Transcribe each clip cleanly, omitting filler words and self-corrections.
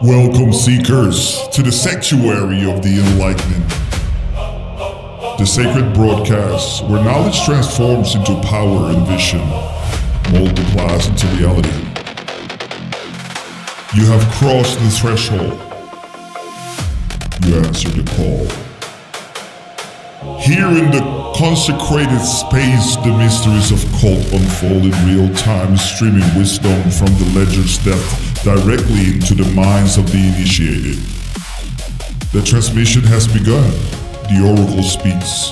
Welcome, seekers, to the sanctuary of the enlightened. The sacred broadcast where knowledge transforms into power and vision, multiplies into reality. You have crossed the threshold. You answered the call. Here in the consecrated space, the mysteries of cult unfold in real time, streaming wisdom from the ledger's depth directly into the minds of the initiated. The transmission has begun. The oracle speaks,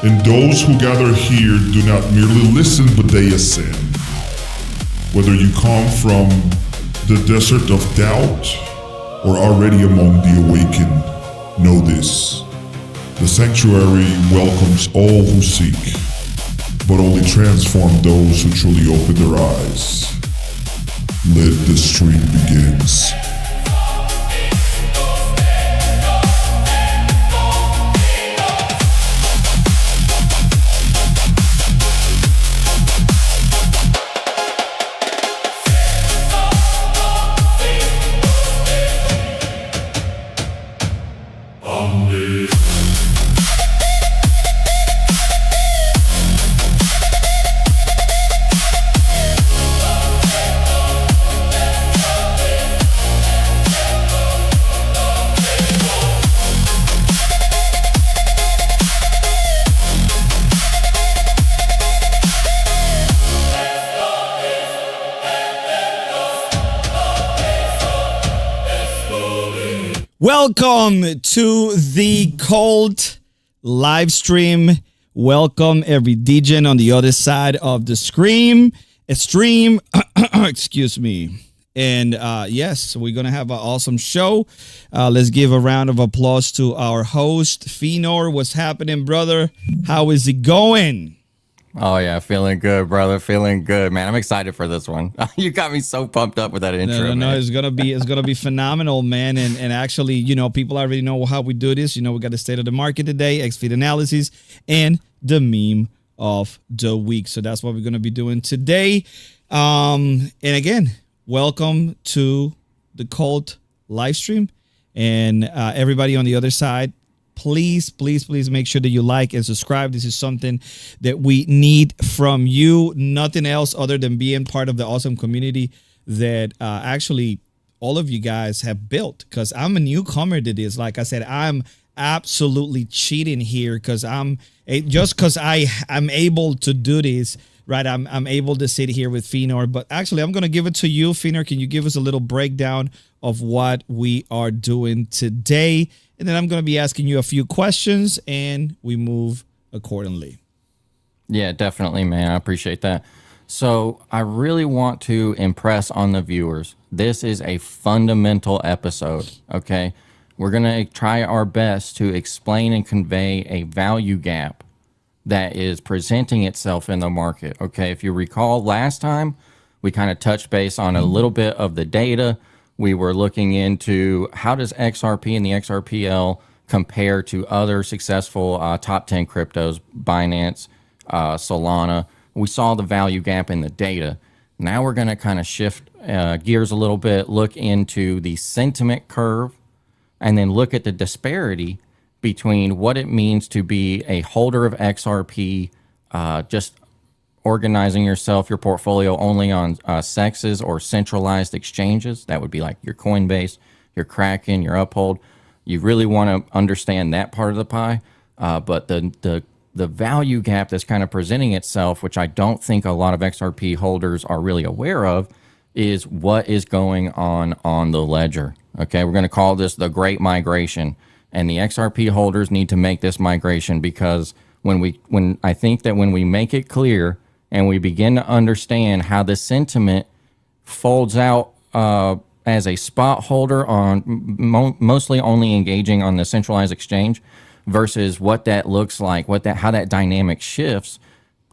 and those who gather here do not merely listen, but they ascend. Whether you come from the desert of doubt or already among the awakened, know this. The sanctuary welcomes all who seek, but only transform those who truly open their eyes. Let the stream begins. Welcome to the Cult live stream. Welcome every DJ on the other side of the stream. Excuse me. And yes, we're going to have an awesome show. Let's give a round of applause to our host, Fenor. What's happening, brother? How is it going? Oh yeah, feeling good, brother. Feeling good, man. I'm excited for this one. You got me so pumped up with that intro. No, it's gonna be phenomenal, man. And actually, you know, people already know how we do this. You know, we got the state of the market today, XFeed analysis, and the meme of the week. So that's what we're gonna be doing today. And again, welcome to the Cult live stream, and everybody on the other side. Please make sure that you like and subscribe. This is something that we need from you. Nothing else other than being part of the awesome community that actually all of you guys have built. Because I'm a newcomer to this. Like I said, I'm absolutely cheating here because I'm able to do this. Right, I'm able to sit here with Fenor, but actually I'm going to give it to you, Fenor. Can you give us a little breakdown of what we are doing today? And then I'm going to be asking you a few questions and we move accordingly. Yeah, definitely, man. I appreciate that. So I really want to impress on the viewers. This is a fundamental episode, okay? We're going to try our best to explain and convey a value gap that is presenting itself in the market. Okay, if you recall last time, we kind of touched base on a little bit of the data. We were looking into how does XRP and the XRPL compare to other successful top 10 cryptos, Binance, Solana. We saw the value gap in the data. Now we're going to kind of shift gears a little bit, look into the sentiment curve, and then look at the disparity between what it means to be a holder of XRP, just organizing yourself, your portfolio only on sexes or centralized exchanges. That would be like your Coinbase, your Kraken, your Uphold. You really want to understand that part of the pie. But the value gap that's kind of presenting itself, which I don't think a lot of XRP holders are really aware of, is what is going on the ledger. Okay, we're going to call this the Great Migration. And the XRP holders need to make this migration because when I think that when we make it clear and we begin to understand how the sentiment folds out as a spot holder on mostly only engaging on the centralized exchange versus what that looks like, how that dynamic shifts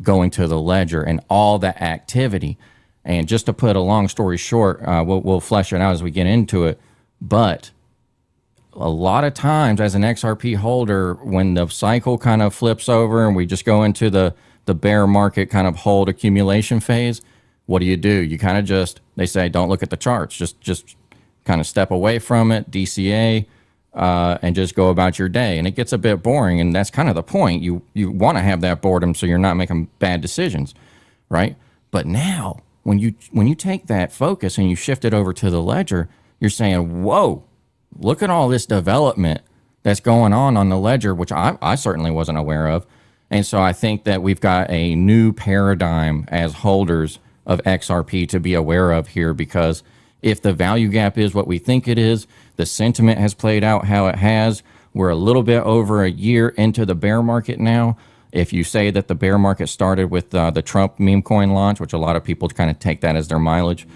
going to the ledger and all the activity. And just to put a long story short, we'll flesh it out as we get into it, but a lot of times as an XRP holder, when the cycle kind of flips over and we just go into the bear market kind of hold accumulation phase, what do? You kind of they say, don't look at the charts, just kind of step away from it, DCA, and just go about your day. And it gets a bit boring, and that's kind of the point. You want to have that boredom so you're not making bad decisions, right? But now, when you take that focus and you shift it over to the ledger, you're saying, whoa, look at all this development that's going on the ledger, which I certainly wasn't aware of. And so I think that we've got a new paradigm as holders of XRP to be aware of here, because if the value gap is what we think it is, the sentiment has played out how it has. We're a little bit over a year into the bear market now. If you say that the bear market started with the Trump meme coin launch, which a lot of people kind of take that as their mileage,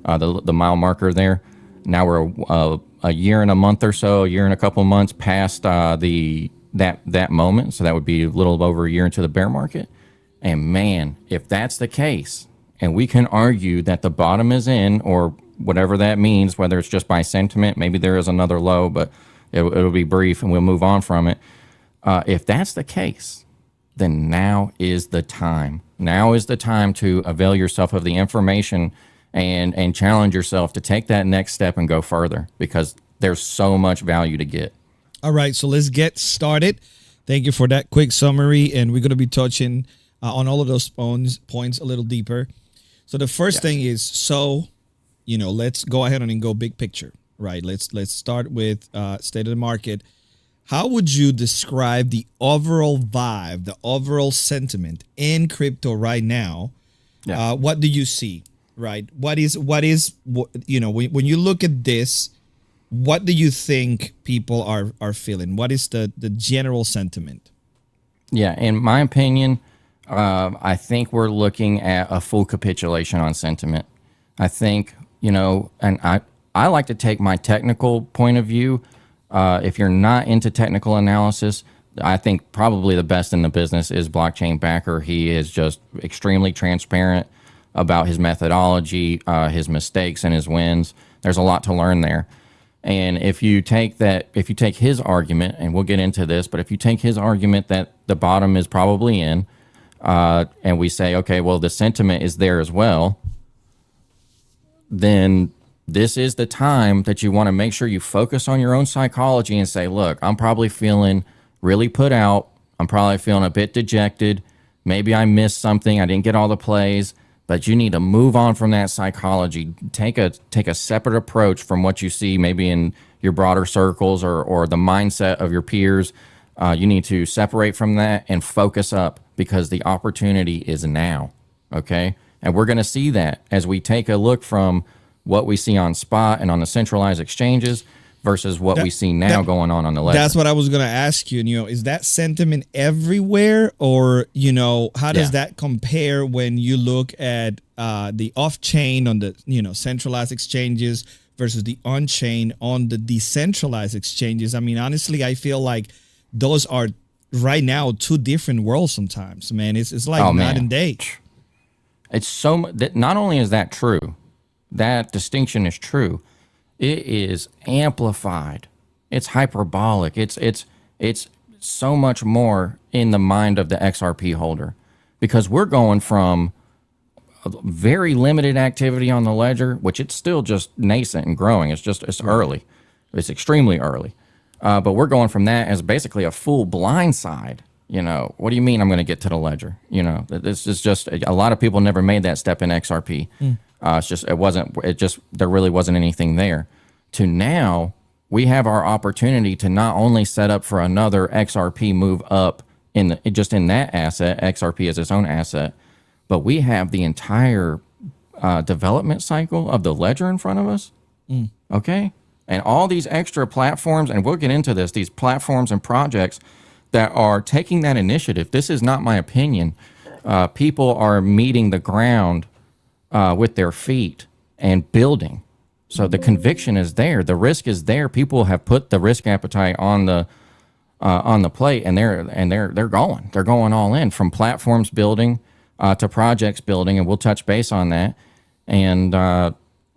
the mile marker there. Now we're a year and a month or so, a year and a couple months past that moment. So that would be a little over a year into the bear market. And man, if that's the case, and we can argue that the bottom is in, or whatever that means, whether it's just by sentiment, maybe there is another low, but it'll be brief and we'll move on from it. If that's the case, then now is the time. Now is the time to avail yourself of the information and challenge yourself to take that next step and go further, because there's so much value to get. All right, so let's get started. Thank you for that quick summary, and we're going to be touching on all of those points a little deeper. So the first thing is, let's go ahead and go big picture, right? Let's start with state of the market. How would you describe the overall vibe, the overall sentiment in crypto right now? Yeah. What do you see, right? When you look at this, what do you think people are feeling? What is the general sentiment? Yeah, in my opinion, I think we're looking at a full capitulation on sentiment. I think, and I like to take my technical point of view. If you're not into technical analysis, I think probably the best in the business is Blockchain Backer. He is just extremely transparent about his methodology, his mistakes and his wins. There's a lot to learn there. And if you take his argument, and we'll get into this, but if you take his argument that the bottom is probably in, and we say, okay, well, the sentiment is there as well, then this is the time that you want to make sure you focus on your own psychology and say, look, I'm probably feeling really put out. I'm probably feeling a bit dejected. Maybe I missed something. I didn't get all the plays. But you need to move on from that psychology. Take a separate approach from what you see maybe in your broader circles or the mindset of your peers. You need to separate from that and focus up, because the opportunity is now, okay? And we're going to see that as we take a look from what we see on spot and on the centralized exchanges versus what we see now going on the ledger. That's what I was going to ask you. Is that sentiment everywhere, or, how does that compare when you look at the off-chain on the, centralized exchanges versus the on-chain on the decentralized exchanges? I mean, honestly, I feel like those are right now two different worlds sometimes, man. It's like night and day. It's so that not only is that true, that distinction is true, it is amplified. It's hyperbolic. It's so much more in the mind of the XRP holder, because we're going from a very limited activity on the ledger, which it's still just nascent and growing. It's early. It's extremely early. But we're going from that as basically a full blind side. What do you mean I'm going to get to the ledger? This is just, a lot of people never made that step in XRP. There really wasn't anything there. To now, we have our opportunity to not only set up for another XRP move up in that asset, XRP as its own asset, but we have the entire development cycle of the ledger in front of us. Okay? And all these extra platforms, and we'll get into this, these platforms and projects that are taking that initiative. This is not my opinion. People are meeting the ground with their feet and building. So the conviction is there. The risk is there. People have put the risk appetite on the plate, and they're going. They're going all in, from platforms building to projects building, and we'll touch base on that, and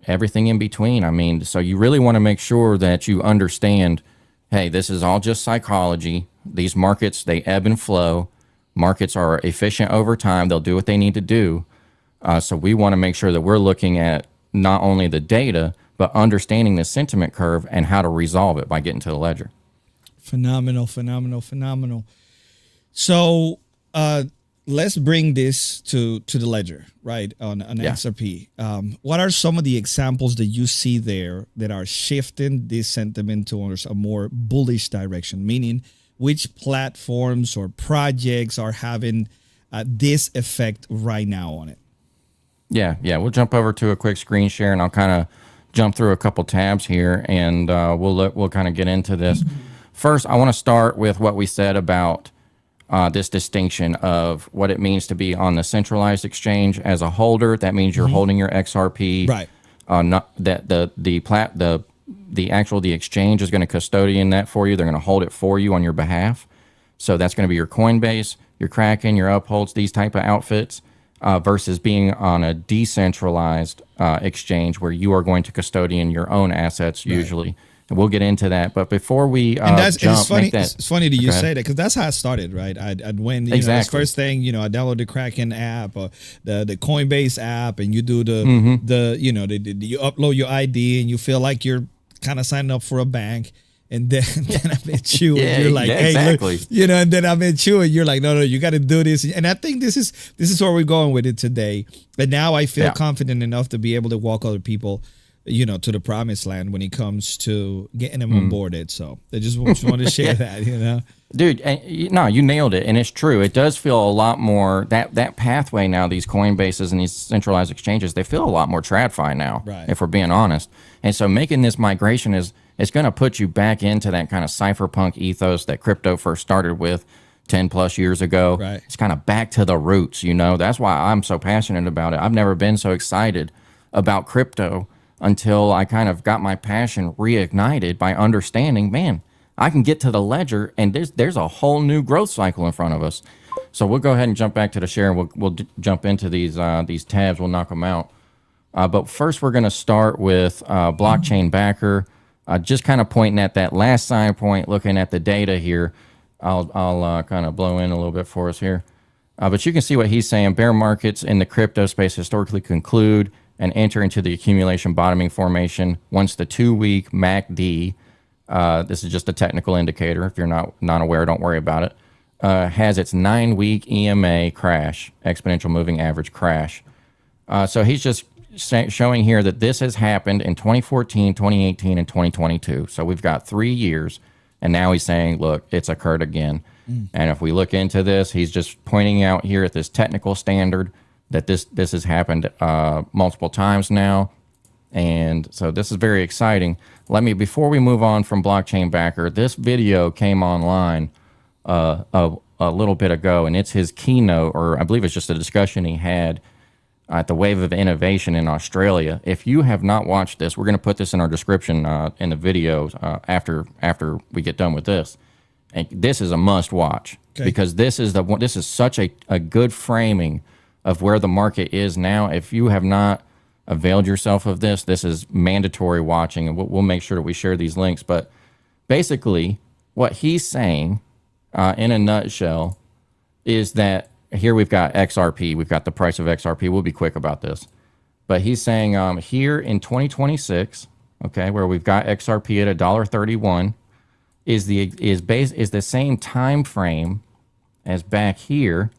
everything in between. I mean, so you really want to make sure that you understand, hey, this is all just psychology. These markets, they ebb and flow. Markets are efficient over time. They'll do what they need to do. So we want to make sure that we're looking at not only the data, but understanding the sentiment curve and how to resolve it by getting to the ledger. Phenomenal. So let's bring this to the ledger, right? On XRP. What are some of the examples that you see there that are shifting this sentiment towards a more bullish direction? Meaning, which platforms or projects are having this effect right now on it? Yeah. We'll jump over to a quick screen share, and I'll kind of jump through a couple tabs here, and we'll kind of get into this. First, I want to start with what we said about this distinction of what it means to be on the centralized exchange as a holder. That means you're holding your XRP. Right. Not that the exchange is going to custodian that for you. They're going to hold it for you on your behalf. So that's going to be your Coinbase, your Kraken, your Upholds, these type of outfits, versus being on a decentralized exchange where you are going to custodian your own assets usually. And we'll get into that. But before we it's funny that you say that, because that's how I started, right? I went, exactly. First thing, I download the Kraken app or the Coinbase app, and you do you upload your ID, and you feel like you're kind of signing up for a bank. And then I met you, and you're like, hey, exactly. Look, and then I met you, and you're like, no, you got to do this. And I think this is where we're going with it today. But now I feel confident enough to be able to walk other people, to the promised land when it comes to getting them onboarded. So I just want to share that, Dude, no, you nailed it, and it's true. It does feel a lot more that pathway now. These Coinbases and these centralized exchanges, they feel a lot more TradFi now, right, if we're being honest. And so making this migration it's going to put you back into that kind of cypherpunk ethos that crypto first started with 10 plus years ago. Right. It's kind of back to the roots. That's why I'm so passionate about it. I've never been so excited about crypto until I kind of got my passion reignited by understanding, man, I can get to the ledger, and there's a whole new growth cycle in front of us. So we'll go ahead and jump back to the share, and we'll jump into these tabs. We'll knock them out. But first, we're going to start with blockchain backer. Just kind of pointing at that last sign point, looking at the data here. I'll kind of blow in a little bit for us here. But you can see what he's saying. Bear markets in the crypto space historically conclude and enter into the accumulation bottoming formation once the 2-week MACD, this is just a technical indicator. If you're not aware, don't worry about it, has its 9-week EMA crash, exponential moving average crash. So he's just showing here that this has happened in 2014, 2018, and 2022. So we've got 3 years, and now he's saying, look, it's occurred again. And if we look into this, he's just pointing out here at this technical standard that this has happened multiple times now. And so this is very exciting. Before we move on from blockchain backer, this video came online a little bit ago, and it's his keynote, or I believe it's just a discussion he had at the Wave of Innovation in Australia. If you have not watched this, we're going to put this in our description in the video after we get done with this. And this is a must watch, because this is such a good framing of where the market is now. If you have not availed yourself of this, this is mandatory watching, and we'll make sure that we share these links. But basically, what he's saying in a nutshell is that here we've got XRP. We've got the price of XRP. We'll be quick about this. But he's saying here in 2026, where we've got XRP at $1.31, is the same time frame as back here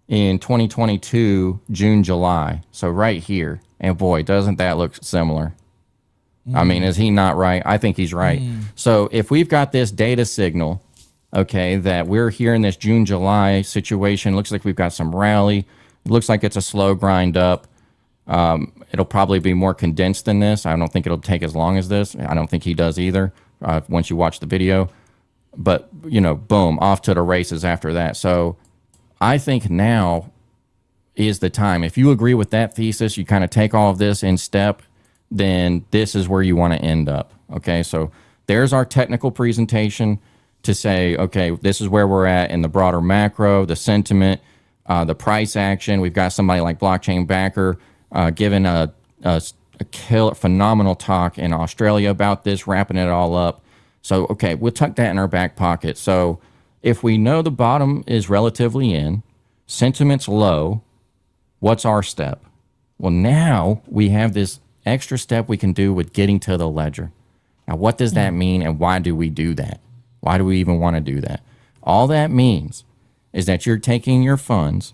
in 2022, June, July. So right here. And boy, doesn't that look similar? I mean, is he not right? I think he's right. So if we've got this data signal, that we're here in this June, July situation, looks like we've got some rally. It looks like it's a slow grind up. It'll probably be more condensed than this. I don't think it'll take as long as this. I don't think he does either once you watch the video. But, boom, off to the races after that. So I think now is the time. If you agree with that thesis, you kind of take all of this in step, then this is where you want to end up. So there's our technical presentation to say, this is where we're at in the broader macro, the sentiment, the price action. We've got somebody like Blockchain Backer giving a phenomenal talk in Australia about this, wrapping it all up. So, we'll tuck that in our back pocket. So if we know the bottom is relatively in, sentiment's low, what's our step? Well, now we have this extra step we can do with getting to the ledger. Now, what does that mean, and why do we do that? Why do we even want to do that? All that means is that you're taking your funds,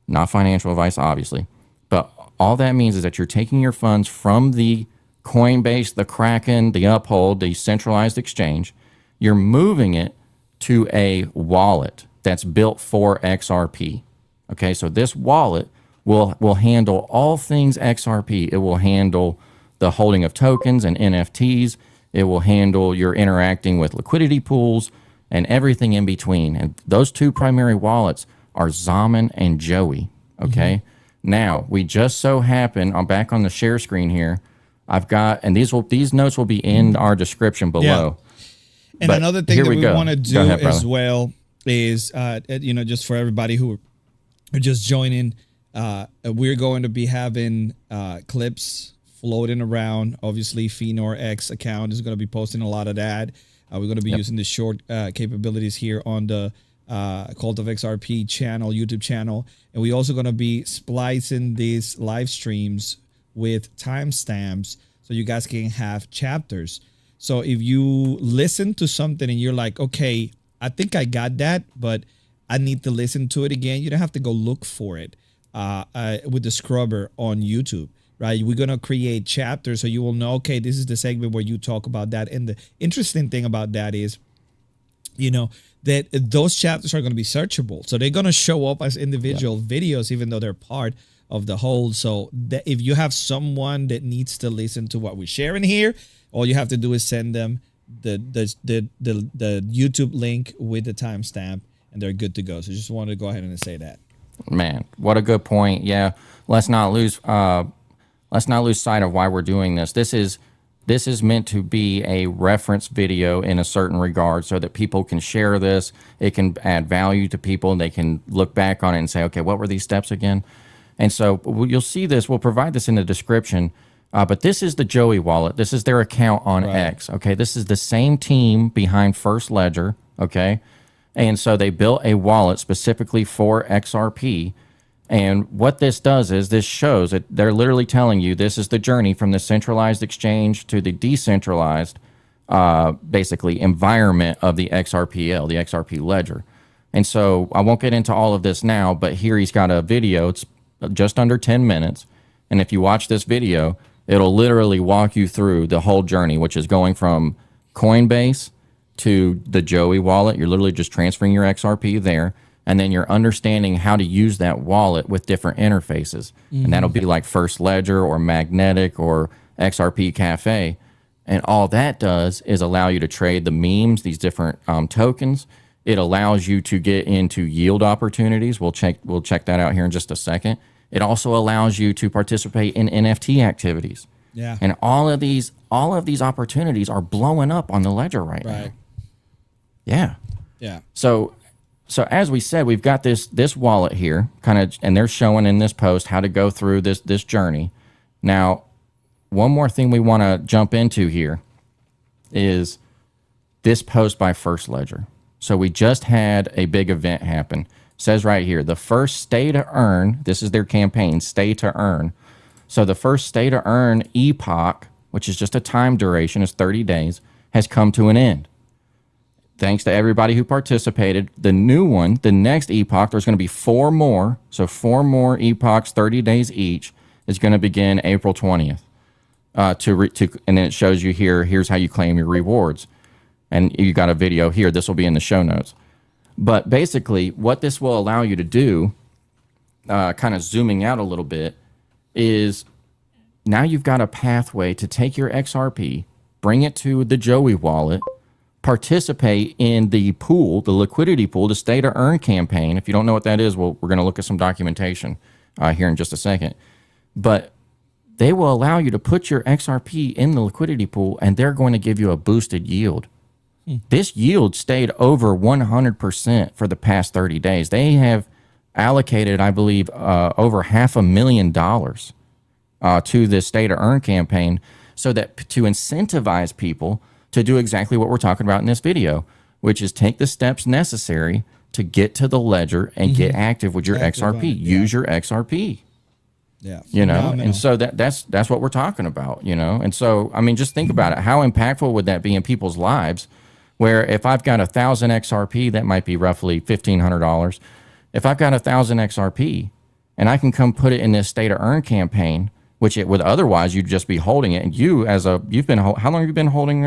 not financial advice, obviously, but all that means is that you're taking your funds from the Coinbase, the Kraken, the Uphold, the centralized exchange. You're moving it to a wallet that's built for XRP. Okay, so this wallet will handle all things XRP. It will handle the holding of tokens and NFTs. It will handle your interacting with liquidity pools and everything in between. And those two primary wallets are Zaman and Joey. Okay. Now, we just so happen, I'm back on the share screen here. I've got, and these notes will be in our description below. Yeah. And but another thing that we want to do ahead, as well is, just for everybody who are just joining, we're going to be having clips floating around. Obviously, Phenor X account is going to be posting a lot of that. We're going to be using the short capabilities here on the Cult of XRP channel, YouTube channel. And we're also going to be splicing these live streams with timestamps so you guys can have chapters. So if you listen to something and you're like, okay, I think I got that, but I need to listen to it again, you don't have to go look for it with the scrubber on YouTube. Right, we're gonna create chapters so you will know. Okay, this is the segment where you talk about that. And the interesting thing about that is, that those chapters are going to be searchable. So they're going to show up as individual videos, even though they're part of the whole. So that if you have someone that needs to listen to what we're sharing here, all you have to do is send them the YouTube link with the timestamp, and they're good to go. So just wanted to go ahead and say that. Man, what a good point. Yeah, let's not lose sight of why we're doing this. This is meant to be a reference video in a certain regard so that people can share this. It can add value to people. They can look back on it and say, okay, what were these steps again? And so you'll see this. We'll provide this in the description. But this is the Joey wallet. This is their account on X. Okay, this is the same team behind First Ledger. Okay, and so they built a wallet specifically for XRP. And what this does is this shows that they're literally telling you this is the journey from the centralized exchange to the decentralized, basically, environment of the XRPL, the XRP ledger. And so I won't get into all of this now, but here he's got a video. It's just under 10 minutes. And if you watch this video, it'll literally walk you through the whole journey, which is going from Coinbase to the Joey wallet. You're literally just transferring your XRP there. And then you're understanding how to use that wallet with different interfaces. And that'll be like First Ledger or Magnetic or XRP Cafe. And all that does is allow you to trade the memes, these different tokens. It allows you to get into yield opportunities. We'll check that out here in just a second. It also allows you to participate in NFT activities. Yeah. And all of these opportunities are blowing up on the ledger right now. Yeah. Yeah. So as we said, we've got this wallet here, and they're showing in this post how to go through this journey. Now, one more thing we want to jump into here is this post by First Ledger. So we just had a big event happen. It says right here, the first stay to earn, this is their campaign, stay to earn. So the first stay to earn epoch, which is just a time duration, is 30 days, has come to an end. Thanks to everybody who participated. The new one, the next epoch, there's going to be 4 more. So 4 more epochs, 30 days each, is going to begin April 20th. And then it shows you here, here's how you claim your rewards. And you got a video here. This will be in the show notes. But basically, what this will allow you to do, kind of zooming out a little bit, is now you've got a pathway to take your XRP, bring it to the Joey wallet, participate in the pool, the liquidity pool, the stay to earn campaign. If you don't know what that is, we're going to look at some documentation here in just a second. But they will allow you to put your XRP in the liquidity pool, and they're going to give you a boosted yield. This yield stayed over 100% for the past 30 days. They have allocated, I believe, over $500,000 to this stay to earn campaign, so that to incentivize people to do exactly what we're talking about in this video, which is take the steps necessary to get to the ledger and get active with your XRP. Use your XRP. Yeah. You know, Phenomenal. and so that's what we're talking about, you know. And so, I mean, just think about it. How impactful would that be in people's lives? Where if I've got 1,000 XRP, that might be roughly $1,500. If I've got 1,000 XRP and I can come put it in this state of earn campaign, which it would otherwise you'd just be holding it. And you've been, how long have you been holding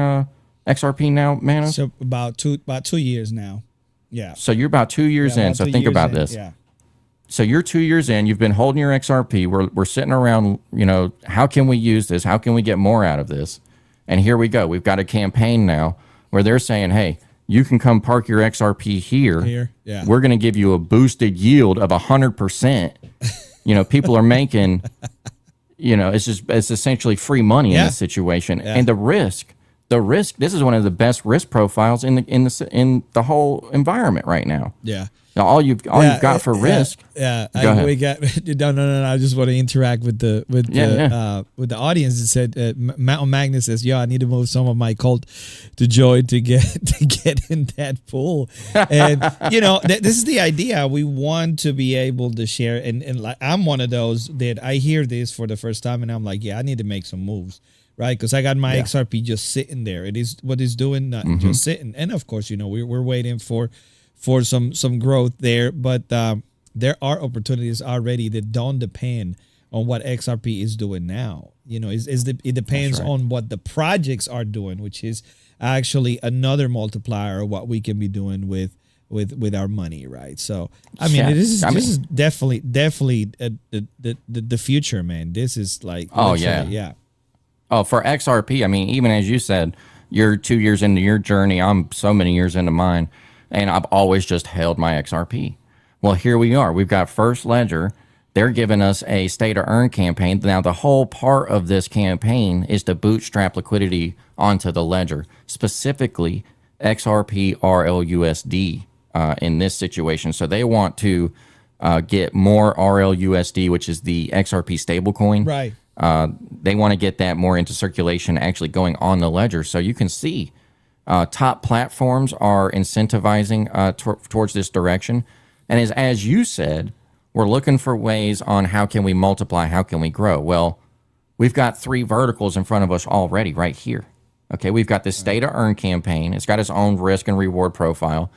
XRP now, Mano? So about 2 years now. Yeah. So you're about 2 years in. So think about this. Yeah. So you're 2 years in, you've been holding your XRP. We're sitting around, you know, how can we use this? How can we get more out of this? And here we go. We've got a campaign now where they're saying, hey, you can come park your XRP here. Yeah. We're going to give you a boosted yield of 100%. You know, people are making, you know, it's essentially free money in this situation. Yeah. And the risk, this is one of the best risk profiles in the whole environment right now. Yeah. Now, all you've got for risk. Yeah, Go ahead. we got no. I just want to interact with the audience. It said Mountain Magnus says, "Yo, I need to move some of my cult to joy to get in that pool." And you know, this is the idea. We want to be able to share. And like, I'm one of those that I hear this for the first time, and I'm like, yeah, I need to make some moves. Right, because I got my XRP just sitting there. It is what it's doing, just sitting. And of course, you know, we're waiting for some growth there, but there are opportunities already that don't depend on what XRP is doing now. You know, it depends on what the projects are doing, which is actually another multiplier of what we can be doing with our money, right? So, I mean, this is definitely the future, man. This is like, yeah. Oh, for XRP, I mean, even as you said, you're 2 years into your journey. I'm so many years into mine. And I've always just held my XRP. Well, here we are. We've got First Ledger. They're giving us a state of earn campaign. Now, the whole part of this campaign is to bootstrap liquidity onto the ledger, specifically XRP RLUSD in this situation. So they want to get more RLUSD, which is the XRP stablecoin. Right. They want to get that more into circulation, actually going on the ledger. So you can see top platforms are incentivizing towards this direction. And as you said, we're looking for ways on how can we multiply, how can we grow. Well, we've got 3 verticals in front of us already right here. Okay, we've got this state of earn campaign. It's got its own risk and reward profile.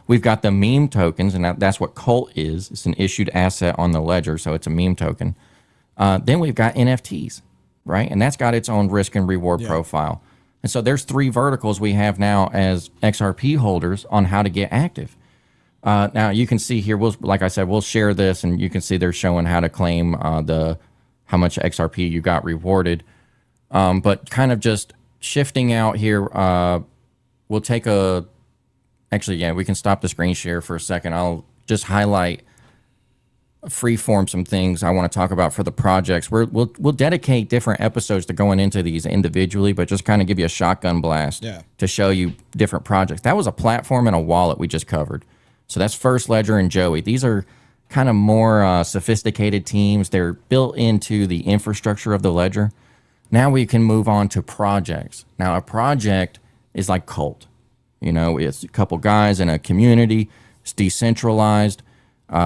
We've got the meme tokens, and that's what Cult is. It's an issued asset on the ledger, so it's a meme token. Then we've got NFTs, right? And that's got its own risk and reward profile. And so there's 3 verticals we have now as XRP holders on how to get active. Now you can see here, like I said, we'll share this, and you can see they're showing how to claim how much XRP you got rewarded. But kind of just shifting out here, we'll take we can stop the screen share for a second. I'll just highlight freeform some things I want to talk about for the projects. We'll dedicate different episodes to going into these individually, but just kind of give you a shotgun blast to show you different projects. That was a platform and a wallet we just covered. So that's First Ledger and Joey. These are kind of more sophisticated teams. They're built into the infrastructure of the ledger. Now we can move on to projects. Now a project is like Cult. You know, it's a couple guys in a community. It's decentralized.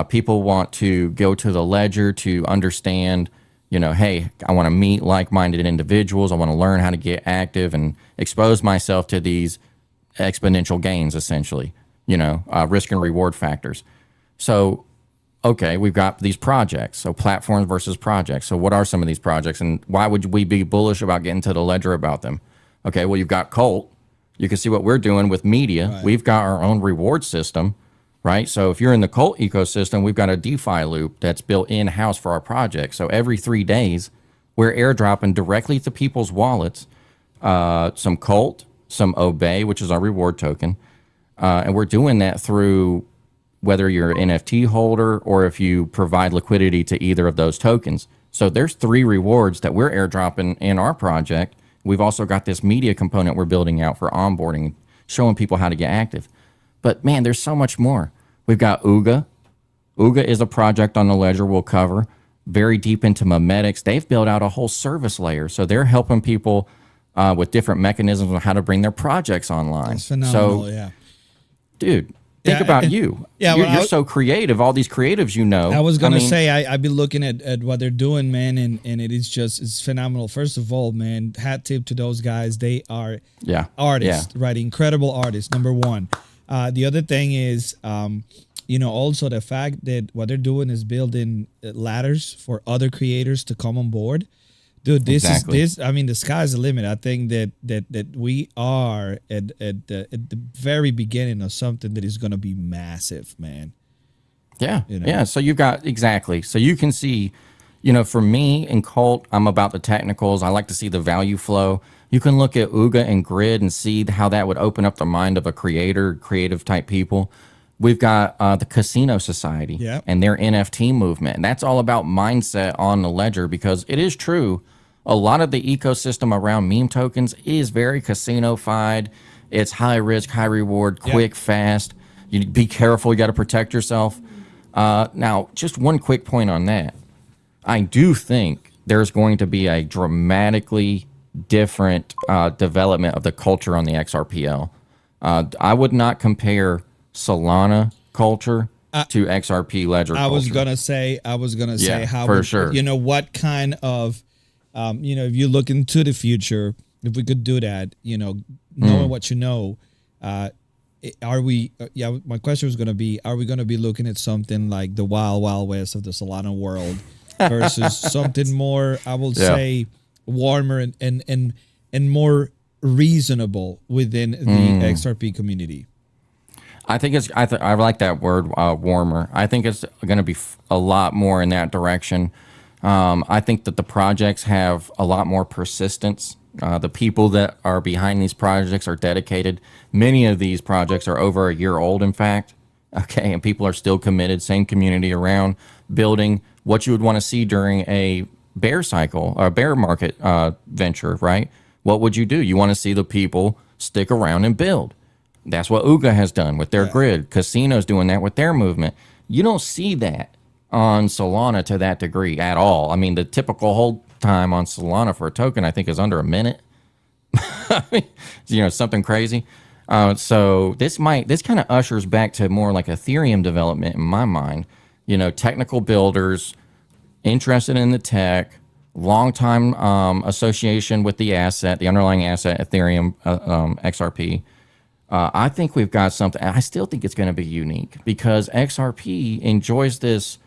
People want to go to the ledger to understand, you know, hey, I want to meet like-minded individuals. I want to learn how to get active and expose myself to these exponential gains, essentially, you know, risk and reward factors. So, okay, we've got these projects. So platforms versus projects. So what are some of these projects, and why would we be bullish about getting to the ledger about them? Okay, well, you've got Cult. You can see what we're doing with media. Right. We've got our own reward system. Right. So if you're in the Cult ecosystem, we've got a DeFi loop that's built in-house for our project. So every 3 days, we're airdropping directly to people's wallets some Cult, some Obey, which is our reward token. And we're doing that through whether you're an NFT holder or if you provide liquidity to either of those tokens. So there's 3 rewards that we're airdropping in our project. We've also got this media component we're building out for onboarding, showing people how to get active. But man, there's so much more. We've got Ooga. Ooga is a project on the ledger we'll cover. Very deep into memetics. They've built out a whole service layer. So they're helping people with different mechanisms on how to bring their projects online. That's phenomenal, so, dude, Think about you. Yeah, you're so creative. All these creatives, I was gonna say I've been looking at what they're doing, man, and it is it's phenomenal. First of all, man, hat tip to those guys. They are artists, right? Incredible artists. Number one. The other thing is, also the fact that what they're doing is building ladders for other creators to come on board. Dude, this. I mean, the sky's the limit. I think that we are at the very beginning of something that is going to be massive, man. Yeah, yeah. So you've got So you can see, for me in Cult, I'm about the technicals. I like to see the value flow. You can look at Ooga and Grid and see how that would open up the mind of a creative type people. We've got the Casino Society and their NFT movement. And that's all about mindset on the ledger, because it is true. A lot of the ecosystem around meme tokens is very casino-fied. It's high risk, high reward, quick, fast. You be careful. You got to protect yourself. Now, just one quick point on that. I do think there's going to be a dramatically different development of the culture on the XRPL. I would not compare Solana culture to XRP ledger culture. I was gonna say how for sure. What kind of if you look into the future, if we could do that, knowing what are we my question was going to be, are we going to be looking at something like the wild west of the Solana world versus something more, I will say, warmer and more reasonable within the XRP community? I think I like that word, warmer. I think it's going to be a lot more in that direction. I think that the projects have a lot more persistence. The people that are behind these projects are dedicated. Many of these projects are over a year old, in fact. Okay, and people are still committed. Same community around, building what you would want to see during a bear cycle or bear market venture, right? What would you do? You want to see the people stick around and build. That's what Ooga has done with their grid. Casino's doing that with their movement. You don't see that on Solana to that degree at all. I mean, the typical hold time on Solana for a token, I think, is under a minute. Something crazy. So this kind of ushers back to more like Ethereum development in my mind. Technical builders interested in the tech, long time association with the asset, the underlying asset, Ethereum, XRP. I think we've got something. I still think it's going to be unique because XRP enjoys this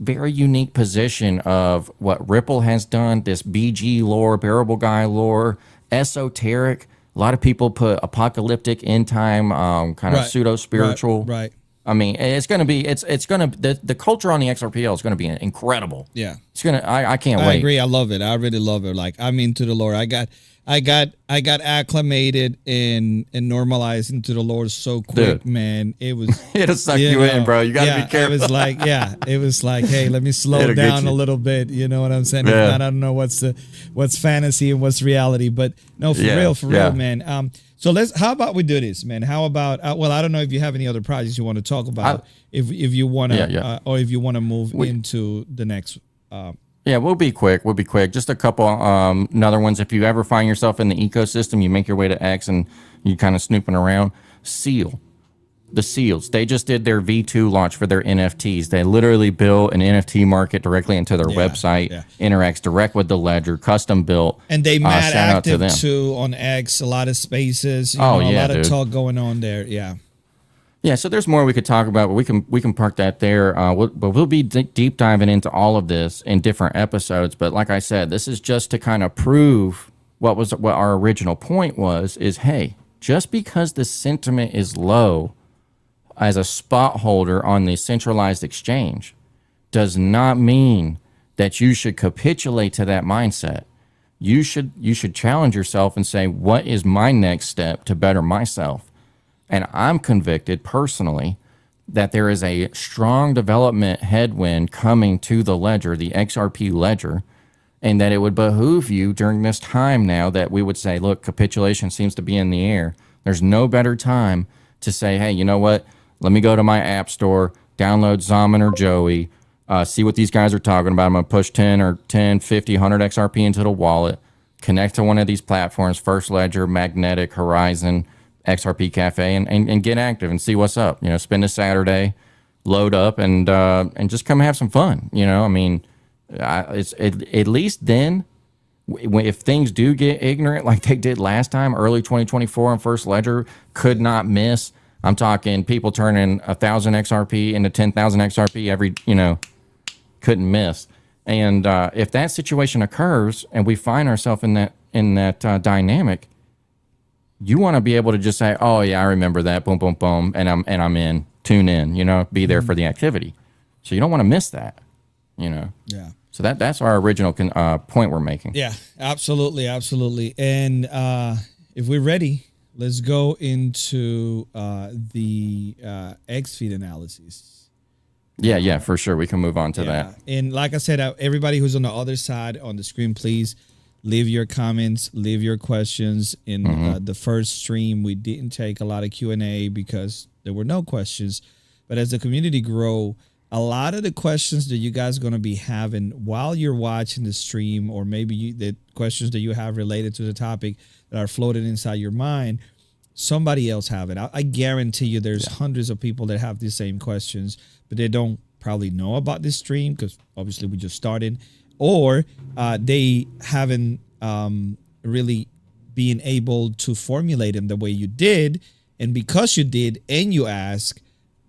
very unique position of what Ripple has done, this BG lore, bearable guy lore, esoteric. A lot of people put apocalyptic, end time, kind of pseudo spiritual. Right. I mean, it's going to be, the culture on the XRPL is going to be incredible. Yeah. It's going to, I can't wait. I agree. I love it. I really love it. Like, I'm into the lore. I got acclimated and normalized into the lore so quick, dude. Man. It was it'll suck you in, bro. You gotta be careful. It was like, hey, let me slow down a little bit. You know what I'm saying? If not, I don't know what's fantasy and what's reality. But no, for real, man. So how about we do this, man? How about I don't know if you have any other projects you want to talk about, if you want to or if you want to move into the next Yeah, we'll be quick. Just a couple another ones. If you ever find yourself in the ecosystem, you make your way to X and you kind of snooping around. The Seals. They just did their V2 launch for their NFTs. They literally built an NFT market directly into their website, interacts direct with the ledger, custom built. And they mad active too on X, a lot of spaces, a lot of talk going on there. Yeah. Yeah, so there's more we could talk about, but we can park that there. But we'll be deep diving into all of this in different episodes. But like I said, this is just to kind of prove what our original point was, is, hey, just because the sentiment is low as a spot holder on the centralized exchange does not mean that you should capitulate to that mindset. You should challenge yourself and say, what is my next step to better myself? And I'm convicted personally that there is a strong development headwind coming to the ledger, the XRP ledger, and that it would behoove you during this time now that we would say, look, capitulation seems to be in the air. There's no better time to say, hey, you know what? Let me go to my app store, download Zaman or Joey, see what these guys are talking about. I'm going to push 10, 50, 100 XRP into the wallet, connect to one of these platforms, First Ledger, Magnetic, Horizon, XRP Cafe and get active and see what's up. You know, spend a Saturday, load up, and just come have some fun. You know, I mean, at least then, if things do get ignorant like they did last time, early 2024 on First Ledger, could not miss. I'm talking people turning 1,000 XRP into 10,000 XRP every, you know, couldn't miss. And if that situation occurs and we find ourselves in that dynamic, you want to be able to just say, "Oh yeah, I remember that." Boom, boom, boom, and I'm in. Tune in. You know, be there for the activity. So you don't want to miss that. You know. Yeah. So that's our original point we're making. Yeah, absolutely, absolutely. And if we're ready, let's go into the X feed analysis. Yeah, for sure. We can move on to that. And like I said, everybody who's on the other side on the screen, please leave your comments, leave your questions. In the first stream, we didn't take a lot of Q&A because there were no questions. But as the community grow, a lot of the questions that you guys are going to be having while you're watching the stream, or maybe the questions that you have related to the topic that are floating inside your mind, somebody else have it. I guarantee you there's hundreds of people that have the same questions, but they don't probably know about this stream because obviously we just started, or they haven't really been able to formulate them the way you did. And because you did and you ask,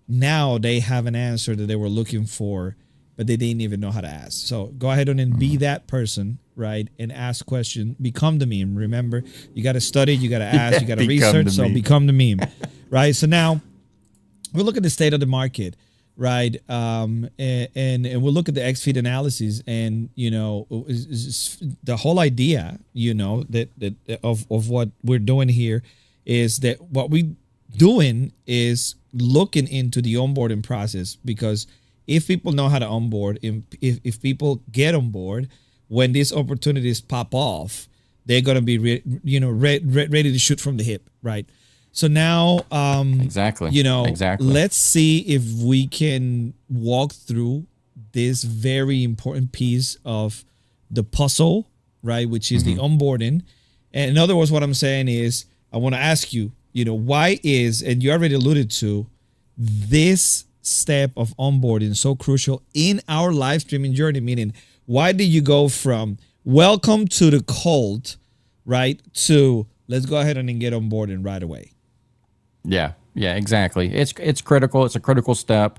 now they have an answer that they were looking for, but they didn't even know how to ask. So go ahead and be that person, right? And ask questions. Become the meme. Remember, you got to study, you got to ask, you got to research. So become the meme, right? So now we'll look at the state of the market, right? And we'll look at the X feed analysis, and you know, the whole idea, you know, that of what we're doing here is that what we doing is looking into the onboarding process, because if people know how to onboard, if people get on board, when these opportunities pop off, they're going to be ready to shoot from the hip, right? So now exactly, let's see if we can walk through this very important piece of the puzzle, right, which is the onboarding. And in other words, what I'm saying is, I want to ask you, why is, and you already alluded to, this step of onboarding so crucial in our live streaming journey? Meaning, why did you go from welcome to the cult, right, to let's go ahead and get onboarding right away? Yeah, exactly. It's critical. It's a critical step.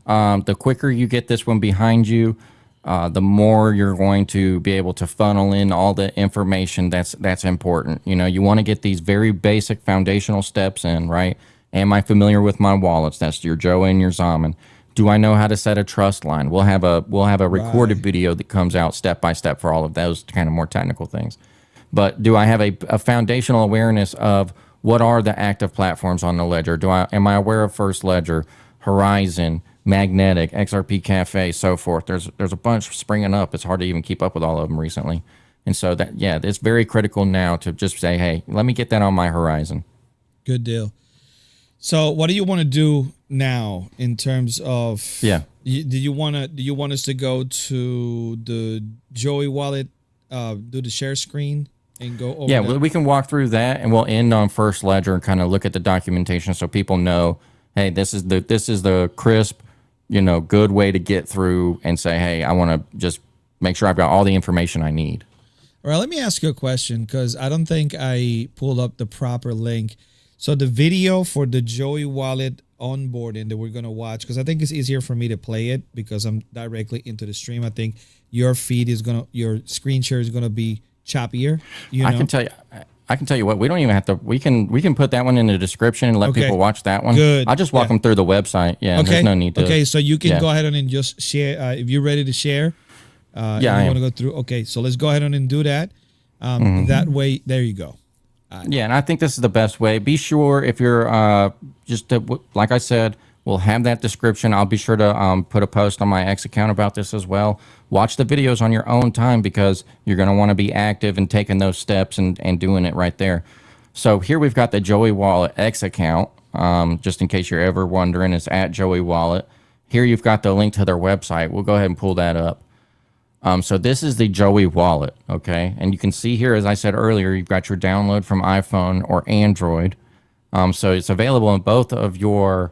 The quicker you get this one behind you, the more you're going to be able to funnel in all the information that's important. You want to get these very basic foundational steps in, right? Am I familiar with my wallets? That's your Joe and your Zaman. Do I know how to set a trust line? We'll have a recorded video that comes out step by step for all of those kind of more technical things. But do I have a foundational awareness of what are the active platforms on the ledger? Am I aware of First Ledger, Horizon, Magnetic, XRP Cafe, so forth? There's a bunch springing up. It's hard to even keep up with all of them recently. And so it's very critical now to just say, hey, let me get that on my horizon. Good deal. So what do you want to do now in terms of, do you want us to go to the Joey wallet, do the share screen and go over well, we can walk through that, and we'll end on First Ledger and kind of look at the documentation so people know, hey, this is the crisp, good way to get through and say, hey, I want to just make sure I've got all the information I need. All right, let me ask you a question, because I don't think I pulled up the proper link. So the video for the Joey wallet onboarding that we're going to watch, because I think it's easier for me to play it because I'm directly into the stream. I think your screen share is going to be choppier. I can tell you what, we don't even have to, we can put that one in the description and let people watch that one. Good. I'll just walk them through the website. Yeah. Okay. There's no need to. Okay. So you can go ahead and just share, if you're ready to share. I want to go through. Okay. So let's go ahead and do that. That way, there you go. And I think this is the best way. Be sure if you're like I said, we'll have that description. I'll be sure to put a post on my X account about this as well. Watch the videos on your own time, because you're going to want to be active and taking those steps and doing it right there. So here we've got the Joey Wallet X account. Just in case you're ever wondering, it's at Joey Wallet. Here you've got the link to their website. We'll go ahead and pull that up. So this is the Joey wallet, okay? And you can see here, as I said earlier, you've got your download from iPhone or Android. So it's available in both of your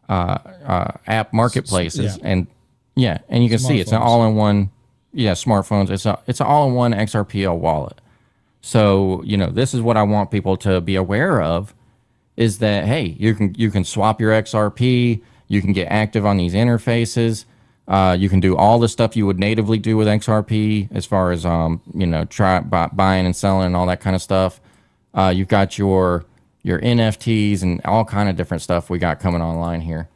app marketplaces, and you can see it's an all-in-one. Yeah, smartphones. It's an all-in-one XRPL wallet. So this is what I want people to be aware of, is that hey, you can swap your XRP, you can get active on these interfaces, you can do all the stuff you would natively do with XRP as far as buying and selling and all that kind of stuff. You've got your NFTs and all kind of different stuff we got coming online here.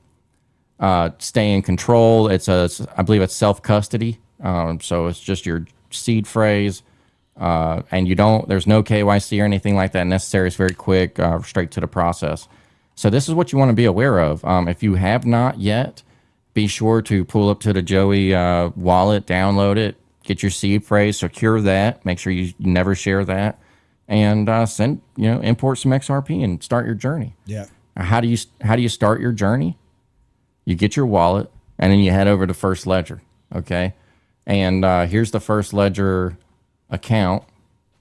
Stay in control. I believe it's self-custody. So it's just your seed phrase. And there's no KYC or anything like that necessary. It's very quick, straight to the process. So this is what you want to be aware of. If you have not yet, be sure to pull up to the Joey wallet, download it, get your seed phrase, secure that, make sure you never share that, and import some XRP and start your journey. Yeah. How do you start your journey? You get your wallet and then you head over to First Ledger. Okay. And here's the First Ledger account.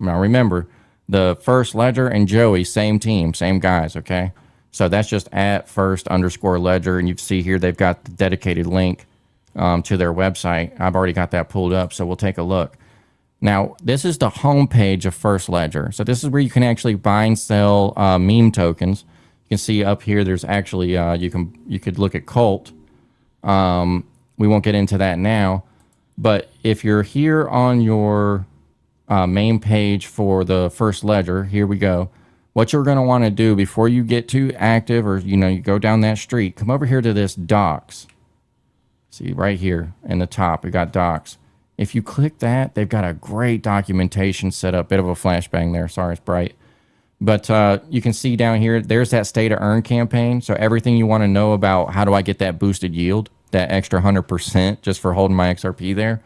Now remember, the First Ledger and Joey, same team, same guys. Okay. So that's just at @first_ledger. And you see here, they've got the dedicated link to their website. I've already got that pulled up. So we'll take a look. Now, this is the homepage of First Ledger. So this is where you can actually buy and sell meme tokens. You can see up here, there's actually, you could look at Cult. We won't get into that now. But if you're here on your main page for the First Ledger, here we go. What you're going to want to do before you get too active, or you go down that street, come over here to this docs. See right here in the top, we got docs. If you click that, they've got a great documentation set up. Bit of a flashbang there. Sorry, it's bright. But you can see down here, there's that Stay to Earn campaign. So everything you want to know about how do I get that boosted yield, that extra 100% just for holding my XRP there.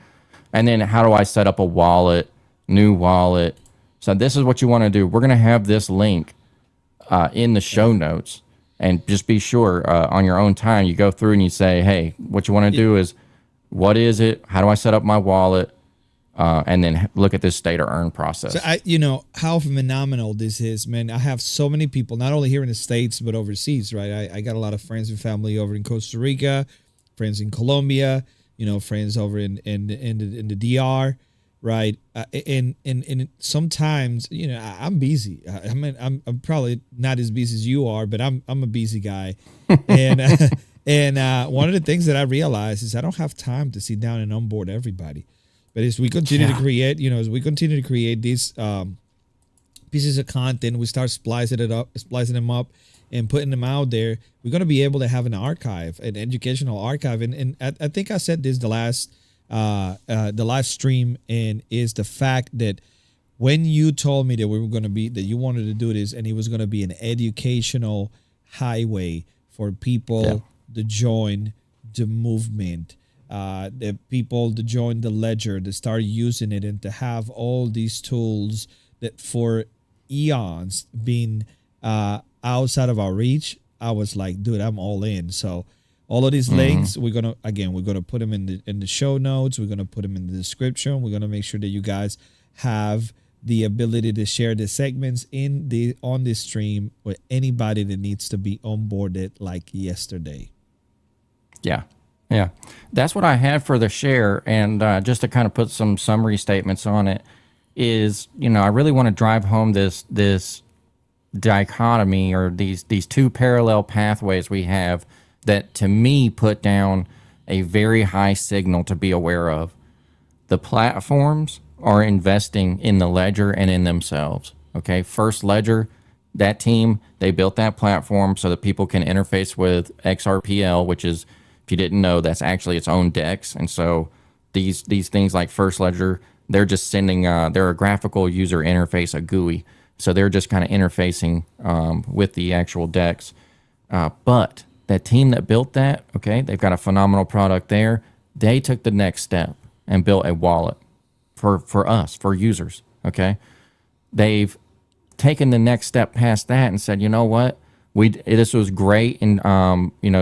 And then how do I set up a wallet, new wallet. So this is what you want to do. We're going to have this link in the show notes. And just be sure on your own time, you go through and you say, hey, what you want to do is, what is it? How do I set up my wallet? And then look at this Stay to Earn process. So how phenomenal this is, man. I have so many people, not only here in the States, but overseas, right? I got a lot of friends and family over in Costa Rica, friends in Colombia, friends over in the DR, right? And sometimes, I'm busy. I mean, I'm probably not as busy as you are, but I'm a busy guy. And and one of the things that I realized is I don't have time to sit down and onboard everybody. But as we continue to create, these pieces of content, we start splicing them up and putting them out there, we're going to be able to have an archive, an educational archive. And I think I said this the live stream, and is the fact that when you told me that that you wanted to do this, and it was going to be an educational highway for people to join the movement, the people to join the ledger, to start using it, and to have all these tools that for eons been outside of our reach, I was like, dude, I'm all in. So all of these links, we're gonna put them in the show notes. We're gonna put them in the description. We're gonna make sure that you guys have the ability to share the segments on this stream with anybody that needs to be onboarded like yesterday. Yeah, that's what I had for the share. And just to kind of put some summary statements on it is, I really want to drive home this dichotomy, or these two parallel pathways we have that to me put down a very high signal to be aware of. The platforms are investing in the ledger and in themselves. Okay, First Ledger, that team, they built that platform so that people can interface with XRPL, which is, if you didn't know, that's actually its own DEX. And so these things like First Ledger, they're just sending, they're a graphical user interface, a GUI. So they're just kind of interfacing with the actual DEX. But that team that built that, okay, they've got a phenomenal product there. They took the next step and built a wallet for us, for users, okay? They've taken the next step past that and said, you know what? This was great, and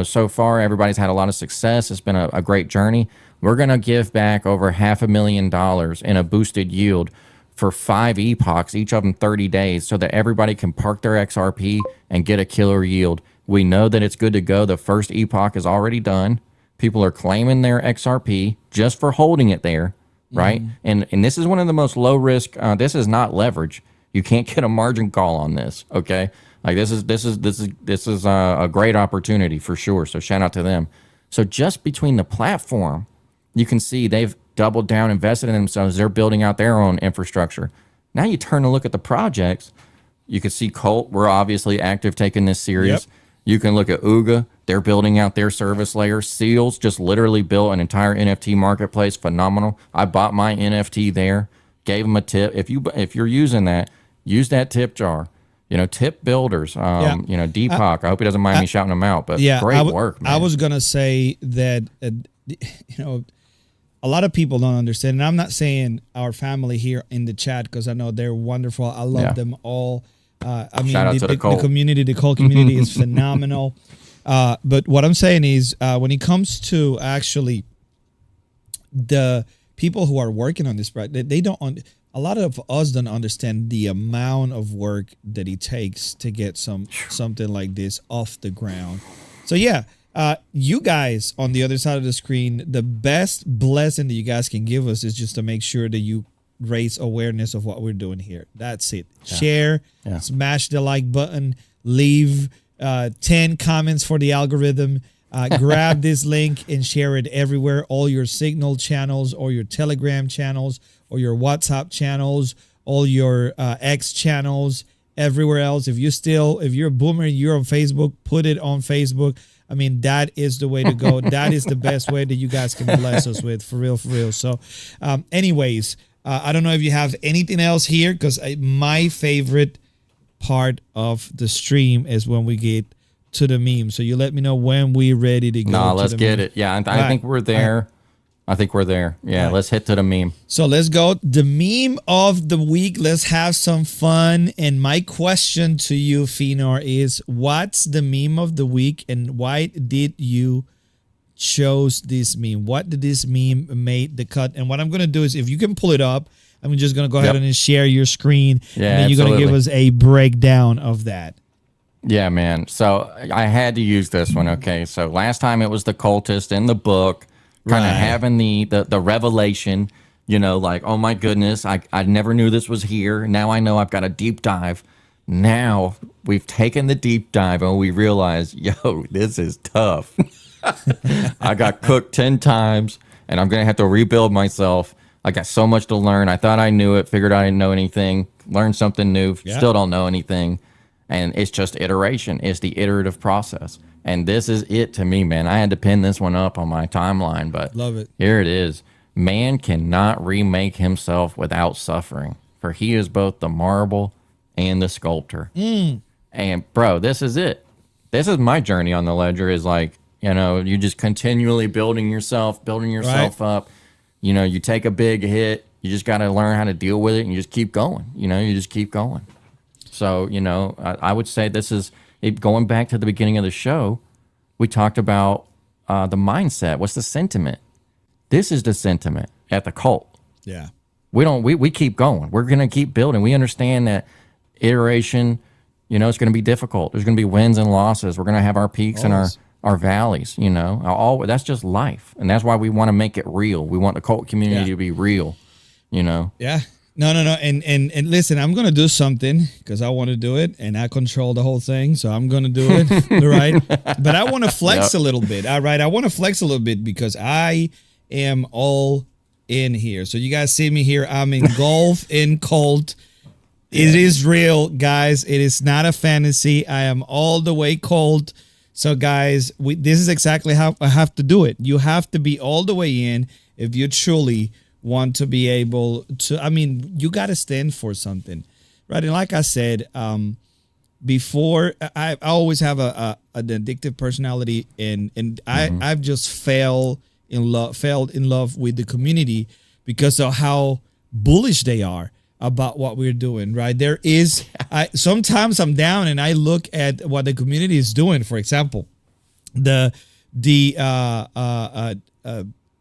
so far everybody's had a lot of success. It's been a great journey. We're going to give back over $500,000 in a boosted yield for 5 epochs, each of them 30 days, so that everybody can park their XRP and get a killer yield. We know that it's good to go. The first epoch is already done. People are claiming their XRP just for holding it there, right? And this is one of the most low risk. This is not leverage. You can't get a margin call on this. Okay, like this is a great opportunity for sure. So shout out to them. So just between the platform, you can see they've doubled down, invested in themselves. They're building out their own infrastructure. Now you turn to look at the projects. You can see Colt. We're obviously active, taking this serious. Yep. You can look at Ooga. They're building out their service layer. Seals just literally built an entire NFT marketplace. Phenomenal. I bought my NFT there. Gave them a tip. If you're using that, use that tip jar. You know, tip builders. You know, Deepak. I hope he doesn't mind me shouting them out. But great work, man. I was gonna say that you know, a lot of people don't understand, and I'm not saying our family here in the chat, because I know they're wonderful. I love them all. I mean, Shout out to the Colt community. The Colt community is phenomenal. But what I'm saying is, when it comes to actually the people who are working on this project, they don't. A lot of us don't understand the amount of work that it takes to get something like this off the ground. So yeah, you guys on the other side of the screen, the best blessing that you guys can give us is just to make sure that you raise awareness of what we're doing here. That's it. Share, smash the like button, leave 10 comments for the algorithm. Grab this link and share it everywhere. All your Signal channels, or your Telegram channels, or your WhatsApp channels, all your X channels, everywhere else. If you're a boomer, you're on Facebook, put it on Facebook. I mean, that is the way to go. That is the best way that you guys can bless us with, for real, for real. So anyways, I don't know if you have anything else here, because my favorite part of the stream is when we get to the meme. So you let me know when we're ready to go. No, let's get it. Yeah, I think we're there. I think we're there. Yeah, let's hit to the meme. So let's go. The meme of the week. Let's have some fun. And my question to you, Fenor, is what's the meme of the week, and why did you chose this meme? What did this meme make the cut? And what I'm going to do is, if you can pull it up, I'm just going to go ahead and share your screen. Yeah, and then you're going to give us a breakdown of that. Yeah, man. So I had to use this one. Okay. So last time it was the cultist in the book, kind of having the revelation, you know, like, oh my goodness, I never knew this was here. Now I know I've got a deep dive. Now we've taken the deep dive and we realize, yo, this is tough. I got cooked 10 times and I'm going to have to rebuild myself. I got so much to learn. I thought I knew it, figured I didn't know anything, learned something new, still don't know anything. And it's just iteration. It's the iterative process. And this is it to me, man. I had to pin this one up on my timeline, but love it. Here it is. Man cannot remake himself without suffering, for he is both the marble and the sculptor. And bro, this is it. This is my journey on the ledger, is like, you know, you just continually building yourself up. You know, you take a big hit, you just got to learn how to deal with it, and you just keep going. You know, you just keep going. So, you know, I would say this is it. Going back to the beginning of the show, we talked about the mindset. What's the sentiment? This is the sentiment at the cult. Yeah. We keep going. We're going to keep building. We understand that iteration, you know, it's going to be difficult. There's going to be wins and losses. We're going to have our peaks and our valleys, you know. That's just life. And that's why we want to make it real. We want the cult community to be real, you know. Yeah. No. And listen, I'm going to do something because I want to do it and I control the whole thing. So I'm going to do it. Right. But I want to flex a little bit. All right. I want to flex a little bit because I am all in here. So you guys see me here. I'm engulfed in cult. It is real, guys. It is not a fantasy. I am all the way cult. So guys, this is exactly how I have to do it. You have to be all the way in if you truly want to be able to. I mean, you got to stand for something, right? And like I said, before, I always have an addictive personality, and I've just fell in love with the community because of how bullish they are about what we're doing, right? There is, sometimes I'm down and I look at what the community is doing. For example,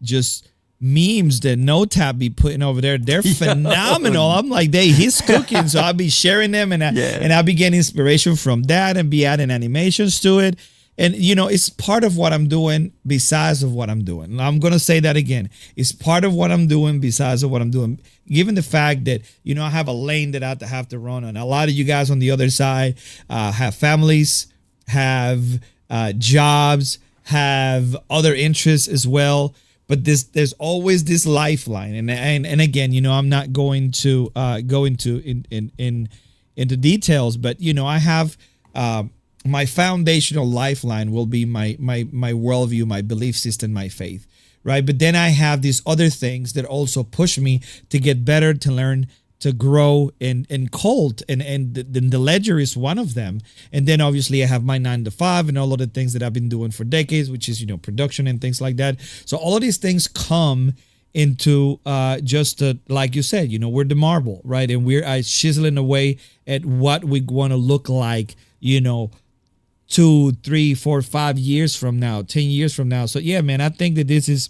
just memes that No Tap be putting over there, they're phenomenal. I'm like, he's cooking, so I'll be sharing them, and I'll be getting inspiration from that, and be adding animations to it. And, it's part of what I'm doing besides of what I'm doing. And I'm going to say that again. It's part of what I'm doing besides of what I'm doing. Given the fact that, I have a lane that I have to run on. A lot of you guys on the other side have families, have jobs, have other interests as well. But there's always this lifeline. And again, I'm not going to go into details, but, I have... my foundational lifeline will be my worldview, my belief system, my faith, right? But then I have these other things that also push me to get better, to learn, to grow, and cult, and the ledger is one of them. And then obviously I have my 9 to 5 and all of the things that I've been doing for decades, which is production and things like that. So all of these things come into like you said, we're the marble, right? And we're chiseling away at what we want to look like, 2, 3, 4, 5 years from now, 10 years from now. So yeah, man, I think that this is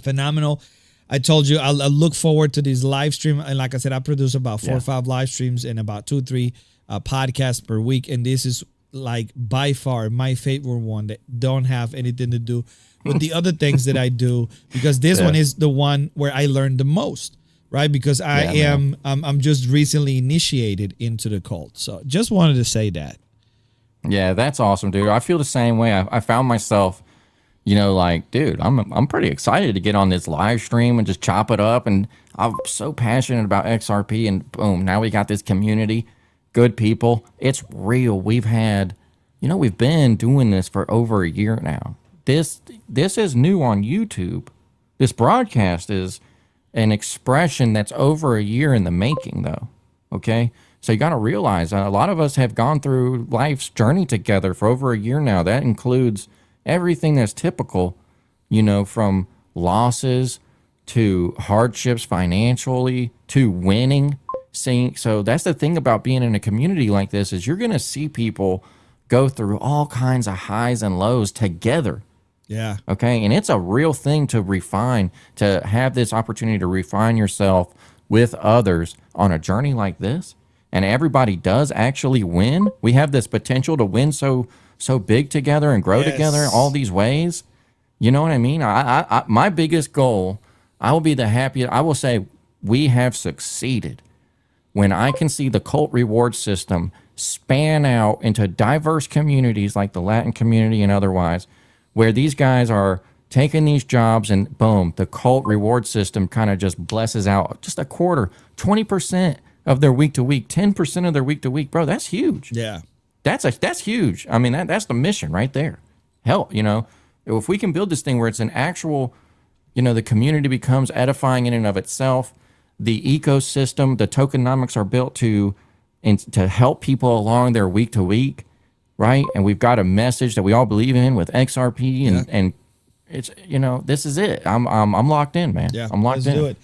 phenomenal. I told you I look forward to this live stream, and like I said, I produce about 4 or 5 live streams and about 2 or 3 podcasts per week, and this is like by far my favorite one that don't have anything to do with the other things that I do, because this one is the one where I learned the most, right? Because I'm just recently initiated into the cult, so just wanted to say that. Yeah, that's awesome, dude. I feel the same way. I found myself, like, dude, I'm pretty excited to get on this live stream and just chop it up. And I'm so passionate about XRP, and boom, now we got this community, good people. It's real. We've had, we've been doing this for over a year now. This is new on YouTube. This broadcast is an expression that's over a year in the making, though. Okay. So you got to realize a lot of us have gone through life's journey together for over a year now. That includes everything that's typical, from losses to hardships financially to winning. So that's the thing about being in a community like this, is you're going to see people go through all kinds of highs and lows together. Yeah. Okay. And it's a real thing to refine, to have this opportunity to refine yourself with others on a journey like this. And everybody does actually win. We have this potential to win so big together and grow together all these ways. You know what I mean? I my biggest goal, I will be the happiest. I will say we have succeeded when I can see the cult reward system span out into diverse communities like the Latin community and otherwise, where these guys are taking these jobs and boom, the cult reward system kind of just blesses out just a quarter, 20%. Of their week to week, 10% of their week to week, bro. That's huge. Yeah, that's huge. I mean, that's the mission right there. Hell, if we can build this thing where it's an actual, the community becomes edifying in and of itself. The ecosystem, the tokenomics are built to help people along their week to week, right? And we've got a message that we all believe in with XRP, and it's this is it. I'm locked in, man. Yeah, I'm locked in. Let's do it.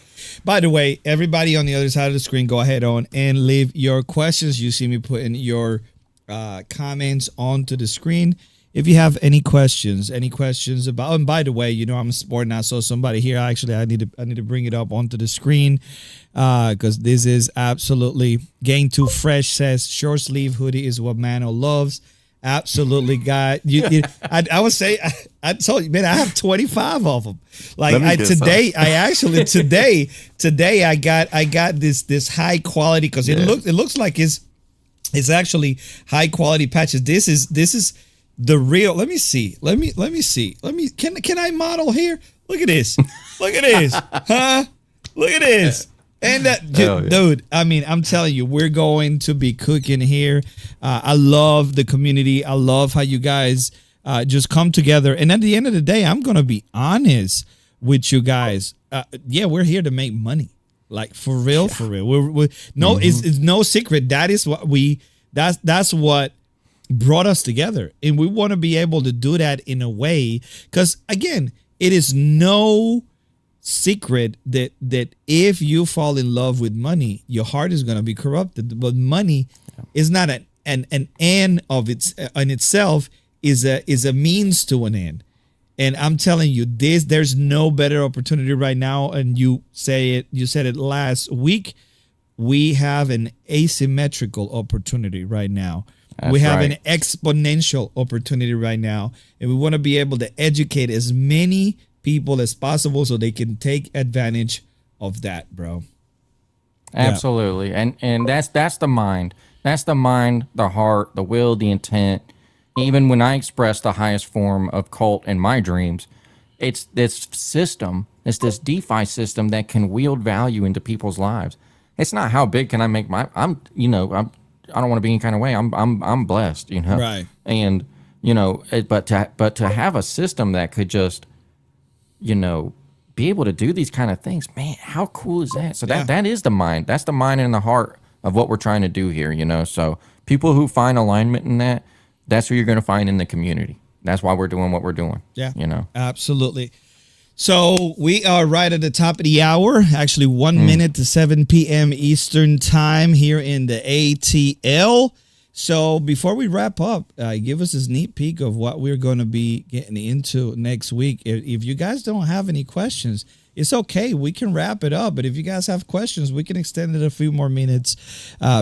By the way, everybody on the other side of the screen, go ahead on and leave your questions. You see me putting your comments onto the screen. If you have any questions about, and by the way, I'm a sport now, so somebody here, actually, I need to bring it up onto the screen because this is absolutely Gain Too Fresh says short sleeve hoodie is what Mano loves. Absolutely, guy. I would say I told you, man. I have 25 of them. Like today I got this high quality, because it looks like it's actually high quality patches. This is the real. Let me see. Can I model here? Look at this. Look at this. Huh? Look at this. And that, dude, I mean, I'm telling you, we're going to be cooking here. I love the community. I love how you guys just come together. And at the end of the day, I'm going to be honest with you guys. We're here to make money. Like, for real, for real. It's no secret. That is what that's what brought us together. And we want to be able to do that in a way, because, again, it is no secret that if you fall in love with money, your heart is going to be corrupted. But money is not an end of its in itself, is a means to an end. And I'm telling you, there's no better opportunity right now. And you said it last week. We have an asymmetrical opportunity right now. We have an exponential opportunity right now. And we want to be able to educate as many people as possible so they can take advantage of that, bro. Absolutely. Yeah. And that's the mind. That's the mind, the heart, the will, the intent. Even when I express the highest form of cult in my dreams, it's this system, it's this DeFi system that can wield value into people's lives. It's not how big can I make I don't want to be any kind of way. I'm blessed, Right. And but to have a system that could just, be able to do these kind of things, man, how cool is that? So that is the mind. That's the mind and the heart of what we're trying to do here, So people who find alignment in that, that's who you're going to find in the community. That's why we're doing what we're doing. Yeah. Absolutely. So we are right at the top of the hour, actually 1 minute to 7 p.m. Eastern time here in the ATL. So before we wrap up, give us a sneak peek of what we're going to be getting into next week. If you guys don't have any questions, it's okay. We can wrap it up. But if you guys have questions, we can extend it a few more minutes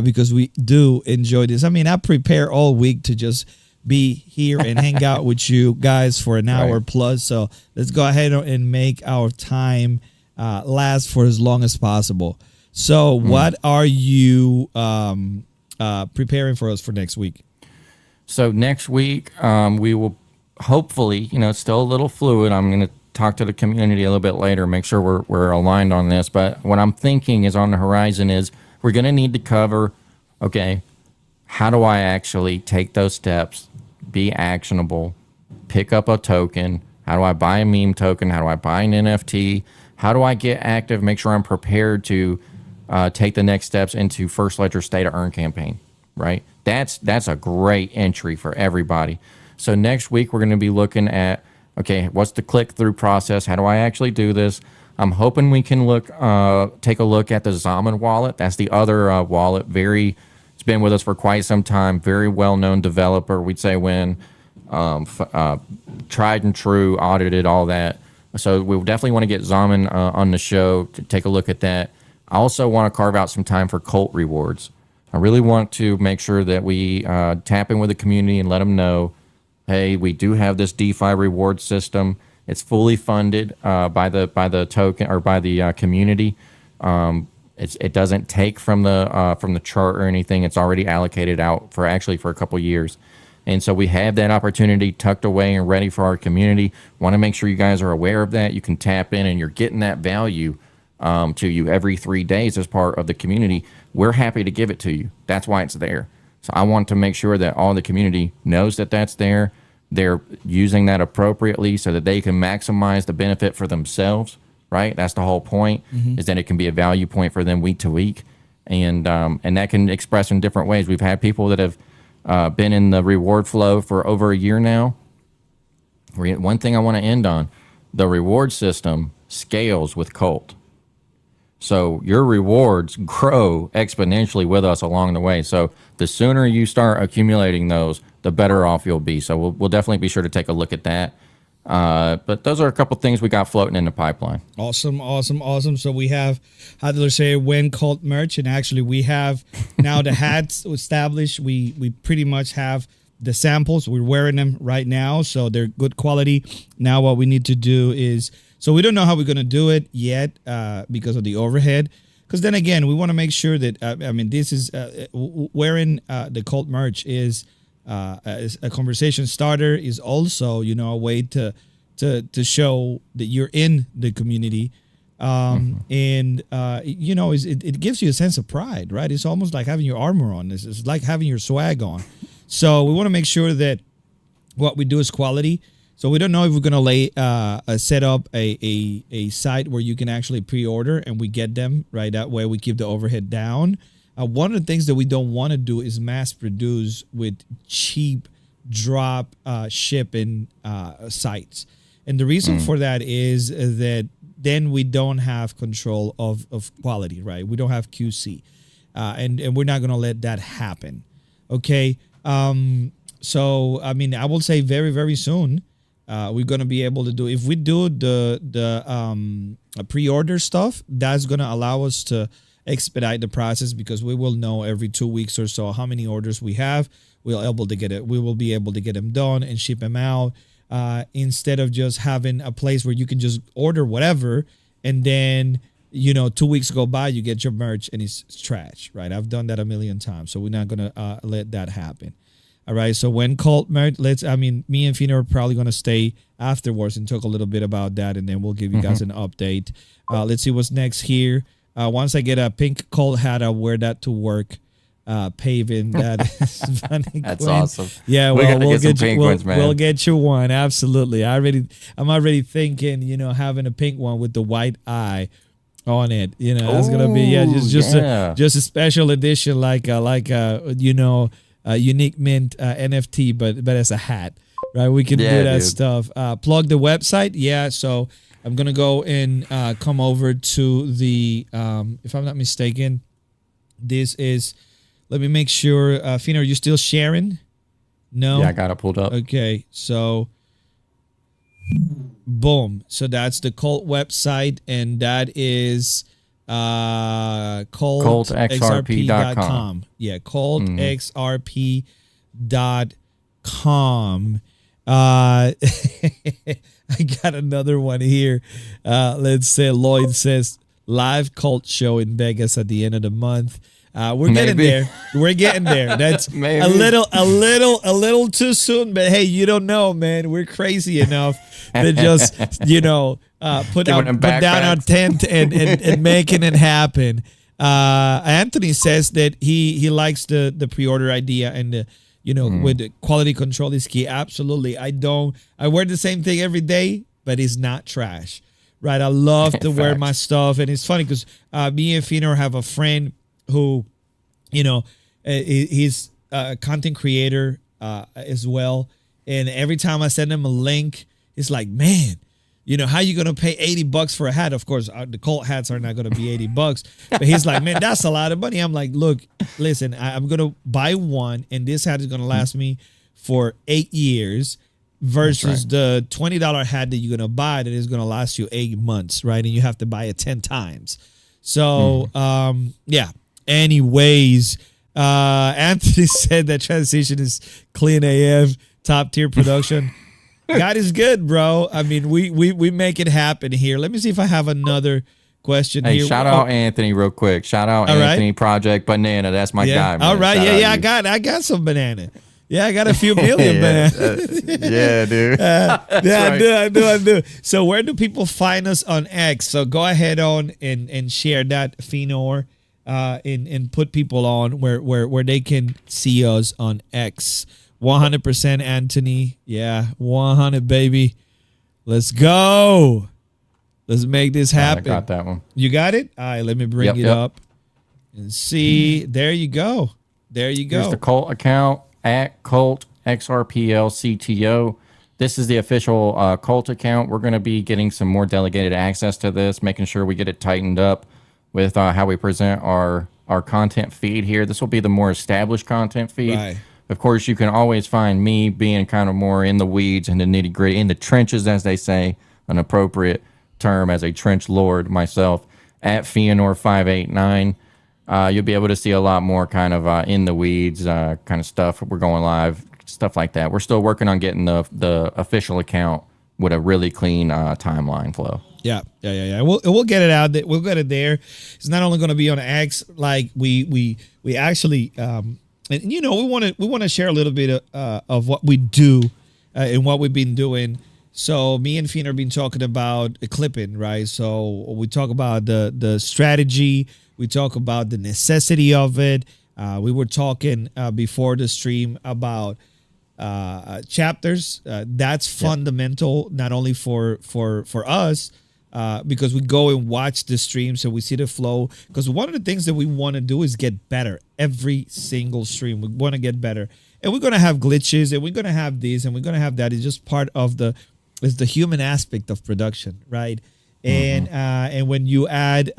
because we do enjoy this. I mean, I prepare all week to just be here and hang out with you guys for an hour plus. So let's go ahead and make our time last for as long as possible. So what are you preparing for us for next week? So next week, we will hopefully, it's still a little fluid. I'm going to talk to the community a little bit later, make sure we're aligned on this. But what I'm thinking is on the horizon is we're going to need to cover, okay, how do I actually take those steps, be actionable, pick up a token? How do I buy a meme token? How do I buy an NFT? How do I get active, make sure I'm prepared to take the next steps into First Ledger Stay to Earn campaign, right? That's a great entry for everybody. So next week, we're going to be looking at, okay, what's the click-through process? How do I actually do this? I'm hoping we can take a look at the Zaman wallet. That's the other wallet. It's been with us for quite some time. Very well-known developer. We'd say when tried and true, audited, all that. So we definitely want to get Zaman on the show to take a look at that. I also want to carve out some time for cult rewards. I really want to make sure that we tap in with the community and let them know, hey, we do have this DeFi reward system. It's fully funded by the token or by the community. It doesn't take from the chart or anything. It's already allocated out for a couple years. And so we have that opportunity tucked away and ready for our community. Want to make sure you guys are aware of that. You can tap in and you're getting that value to you every 3 days as part of the community. We're happy to give it to you. That's why it's there. So I want to make sure that all the community knows that that's there. They're using that appropriately so that they can maximize the benefit for themselves, right? That's the whole point, is that it can be a value point for them week to week. And that can express in different ways. We've had people that have been in the reward flow for over a year now. One thing I want to end on, the reward system scales with Colt. So your rewards grow exponentially with us along the way. So the sooner you start accumulating those, the better off you'll be. So we'll definitely be sure to take a look at that. But those are a couple things we got floating in the pipeline. Awesome. So we have, how do they say, when cult merch, and actually we have now the hats established. We pretty much have the samples. We're wearing them right now, so they're good quality. Now what we need to do is, so we don't know how we're going to do it yet because of the overhead. Because then again, we want to make sure that, this is wearing the cult merch is a conversation starter, is also, a way to show that you're in the community. And, it gives you a sense of pride, right? It's almost like having your armor on. It's like having your swag on. So we want to make sure that what we do is quality. So we don't know if we're going to set up a site where you can actually pre-order and we get them, right? That way we keep the overhead down. One of the things that we don't want to do is mass produce with cheap drop shipping sites. And the reason for that is that then we don't have control of quality, right? We don't have QC. And we're not going to let that happen. Okay. So, I will say very, very soon, we're gonna be able to do. If we do the pre-order stuff, that's gonna allow us to expedite the process because we will know every 2 weeks or so how many orders we have. We will be able to get them done and ship them out instead of just having a place where you can just order whatever and then 2 weeks go by, you get your merch and it's trash, right? I've done that a million times, so we're not gonna let that happen. All right. So when cult merch, me and Fina are probably gonna stay afterwards and talk a little bit about that, and then we'll give you guys an update. Let's see what's next here. Once I get a pink cult hat, I'll wear that to work. Paving that is funny. That's Quinn. awesome. Yeah, we'll get you. We'll get you one. Absolutely. I'm already thinking, having a pink one with the white eye on it. That's gonna be just a special edition, like a unique mint NFT, but as a hat, right? We can do that stuff. Plug the website. Yeah. So I'm gonna go and come over to the if I'm not mistaken, this is. Let me make sure. Fina, are you still sharing? No? Yeah, I got it pulled up. Okay, so boom. So that's the cult website, and that is cultxrp.com. Yeah, cultxrp.com. I got another one here. Let's say Lloyd says live cult show in Vegas at the end of the month. We're getting there. We're getting there. That's a little too soon, but hey, you don't know, man. We're crazy enough to just, put down our tent and making it happen. Anthony says that he likes the pre-order idea and with the quality control is key. Absolutely. I wear the same thing every day, but it's not trash, right? I love to wear my stuff, and it's funny because me and Fino have a friend who, he's a content creator as well. And every time I send him a link, it's like, man, how you going to pay $80 for a hat? Of course, the cult hats are not going to be $80. But he's like, man, that's a lot of money. I'm like, look, listen, I'm going to buy one, and this hat is going to last me for 8 years versus the $20 hat that you're going to buy that is going to last you 8 months, right? And you have to buy it 10 times. So, yeah. Anyways, Anthony said that transition is clean AF, top tier production. God is good, bro. I mean, we make it happen here. Let me see if I have another question here. Shout out Anthony real quick. Shout out Anthony Project Banana. That's my guy, man. All right. Shout I got some banana. Yeah, I got a few million bananas. Yeah, dude. I do. So where do people find us on X? So go ahead on and share that, Finor. And put people on where they can see us on X. 100% Anthony. Yeah, 100 baby. Let's go. Let's make this happen. I got that one. You got it? All right, let me bring it up and see. There you go. Here's the cult account at Cult XRPL CTO. This is the official cult account. We're going to be getting some more delegated access to this, making sure we get it tightened up with how we present our content feed here. This will be the more established content feed. Right. Of course, you can always find me being kind of more in the weeds and the nitty gritty, in the trenches, as they say, an appropriate term as a trench lord myself, at Fianor589. You'll be able to see a lot more kind of in the weeds kind of stuff. We're going live, stuff like that. We're still working on getting the official account with a really clean timeline flow. Yeah. We'll get it out there. We'll get it there. It's not only going to be on X. Like we actually, and we want to share a little bit of what we do and what we've been doing. So me and Fina have been talking about clipping, right? So we talk about the strategy. We talk about the necessity of it. We were talking before the stream about chapters. That's fundamental, not only for us. Because we go and watch the stream, so we see the flow. Because one of the things that we want to do is get better every single stream. We want to get better, and we're going to have glitches, and we're going to have this, and we're going to have that. It's just part of the human aspect of production, right? And when you add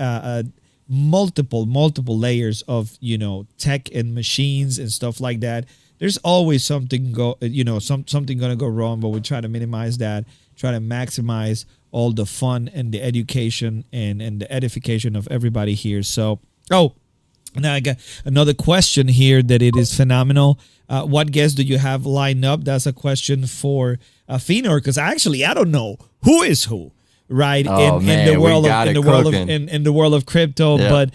multiple layers of tech and machines and stuff like that, there's always something something going to go wrong, but we try to minimize that, try to maximize all the fun and the education and the edification of everybody here. So, now I got another question here that it is phenomenal. What guests do you have lined up? That's a question for Fenor, because I don't know who is who, right? In the world of crypto. Yeah.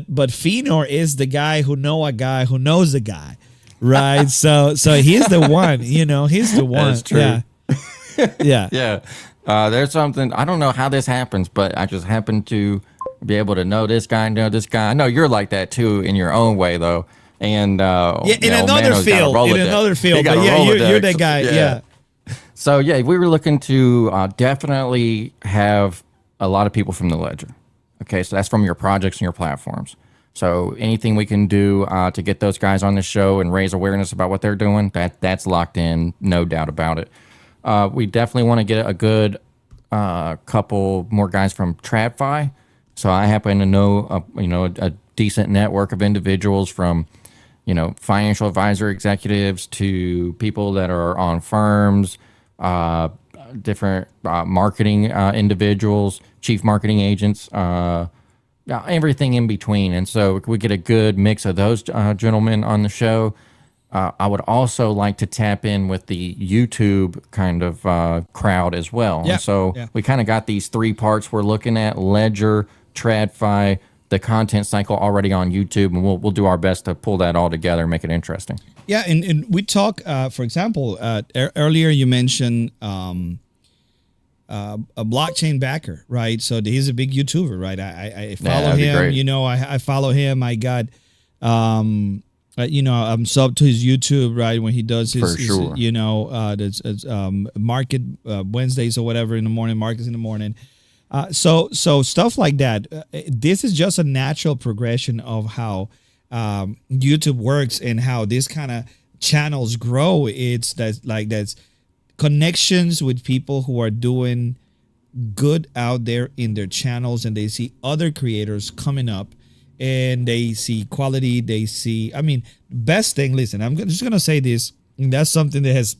But Fenor is the guy who knows a guy who knows a guy, right? so he's the one. He's the one. That's true. Yeah. Yeah. There's something, I don't know how this happens, but I just happen to be able to know this guy, know this guy. I know you're like that too in your own way though. And in another field. But yeah, you're that guy. Yeah. So yeah, we were looking to definitely have a lot of people from the ledger. Okay, so that's from your projects and your platforms. So anything we can do to get those guys on the show and raise awareness about what they're doing, that's locked in, no doubt about it. We definitely want to get a good couple more guys from TradFi. So I happen to know a decent network of individuals from financial advisor executives to people that are on firms, different marketing individuals, chief marketing agents, everything in between. And so we get a good mix of those gentlemen on the show. I would also like to tap in with the YouTube kind of crowd as well. Yeah. And so we kind of got these three parts we're looking at: Ledger, TradFi, the content cycle already on YouTube, and we'll do our best to pull that all together and make it interesting. Yeah, and we talk, for example, earlier you mentioned a blockchain backer, right? So he's a big YouTuber, right? I follow him. I follow him. I got, I'm sub to his YouTube, right? When he does his, market Wednesdays or whatever in the morning, markets in the morning. So stuff like that. This is just a natural progression of how YouTube works and how this kind of channels grow. That's connections with people who are doing good out there in their channels, and they see other creators coming up, and they see quality. They see, best thing. Listen, I'm just gonna say this, and that's something that has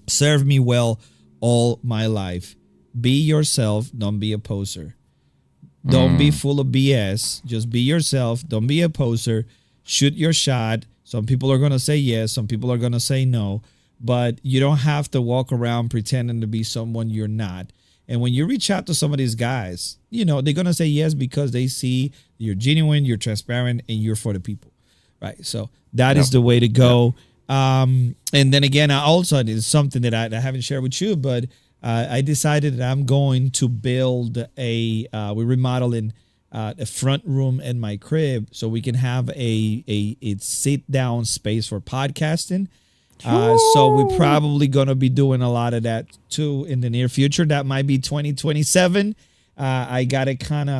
served me well all my life. Be yourself. Don't be a poser. Don't be full of BS. Just be yourself. Don't be a poser. Shoot your shot. Some people are going to say yes. Some people are going to say no. But you don't have to walk around pretending to be someone you're not. And when you reach out to some of these guys, they're going to say yes because they see you're genuine, you're transparent, and you're for the people. Right? So that is the way to go. And then again, it's something that I haven't shared with you, but I decided that I'm going to build we're remodeling a front room in my crib so we can have a sit down space for podcasting. So we're probably going to be doing a lot of that too in the near future. That might be 2027. I got to kind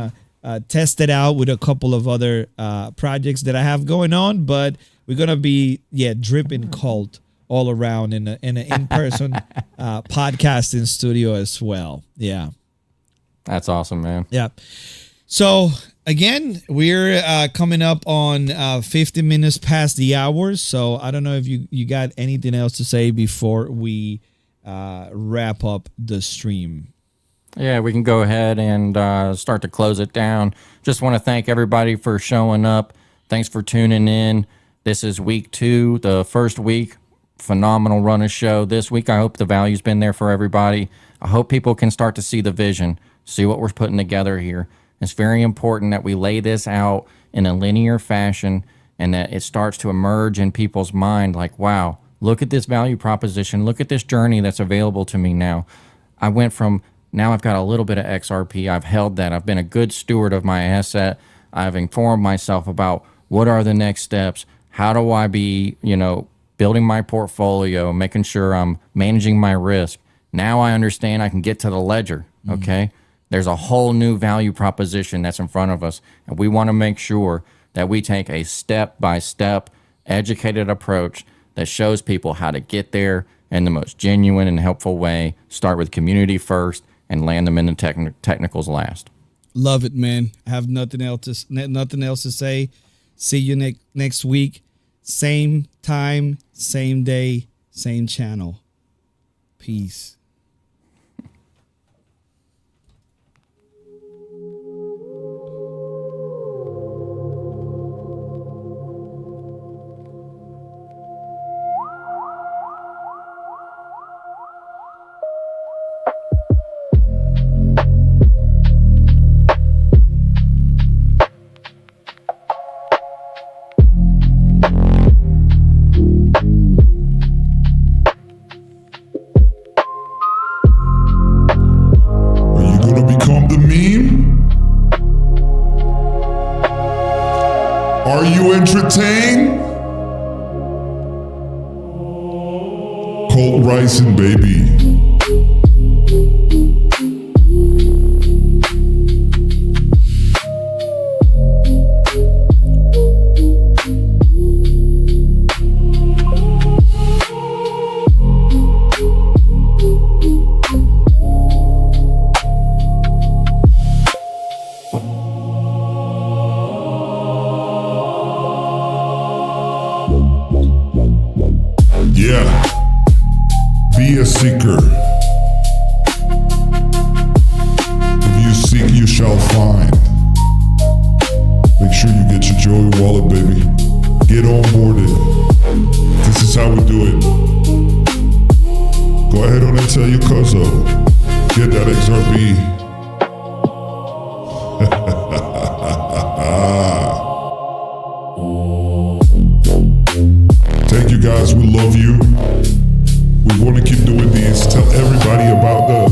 of test it out with a couple of other projects that I have going on, but we're going to be, dripping cult all around in an in-person podcasting studio as well. Yeah. That's awesome, man. Yeah. So again, we're coming up on 50 minutes past the hour. So I don't know if you got anything else to say before we wrap up the stream. Yeah, we can go ahead and start to close it down. Just want to thank everybody for showing up. Thanks for tuning in. This is week 2, the first week. Phenomenal run of show this week. I hope the value's been there for everybody. I hope people can start to see the vision, see what we're putting together here. It's very important that we lay this out in a linear fashion and that it starts to emerge in people's mind like, wow, look at this value proposition. Look at this journey that's available to me now. I went from, now I've got a little bit of XRP. I've held that. I've been a good steward of my asset. I've informed myself about what are the next steps. How do I be, building my portfolio, making sure I'm managing my risk. Now I understand I can get to the ledger, okay? There's a whole new value proposition that's in front of us, and we want to make sure that we take a step-by-step, educated approach that shows people how to get there in the most genuine and helpful way. Start with community first and land them in the technicals last. Love it, man. I have nothing else to say. See you next week. Same time, same day, same channel. Peace. Are you entertained? Cold rising, baby. Yeah, be a seeker. If you seek, you shall find. Make sure you get your Joey wallet, baby. Get onboarded. This is how we do it. Go ahead on and tell your cousin. Get that XRP. Thank you guys, we love you. We want to keep doing these. Tell everybody about the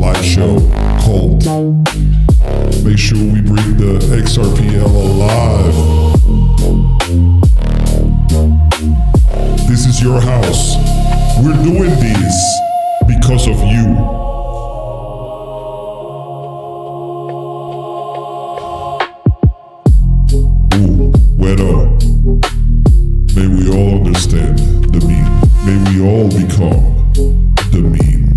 live show, Cult. Make sure we bring the XRPL alive. This is your house. We're doing this because of you. Ooh, bueno. May we all understand the meme. May we all become the meme.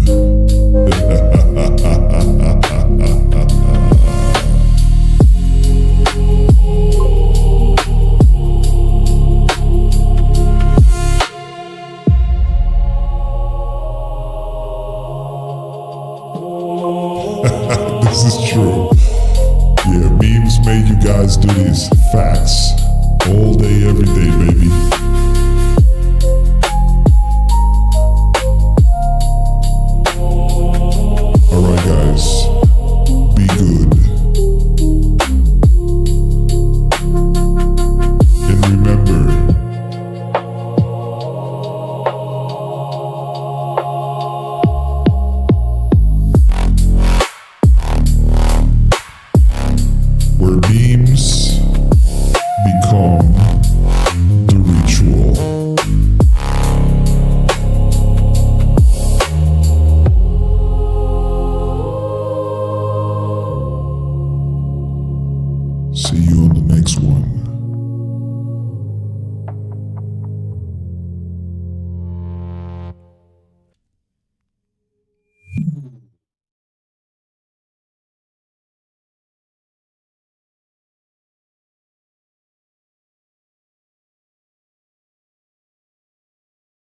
This is true. Yeah, memes made you guys do these. Facts. All day, every day, baby.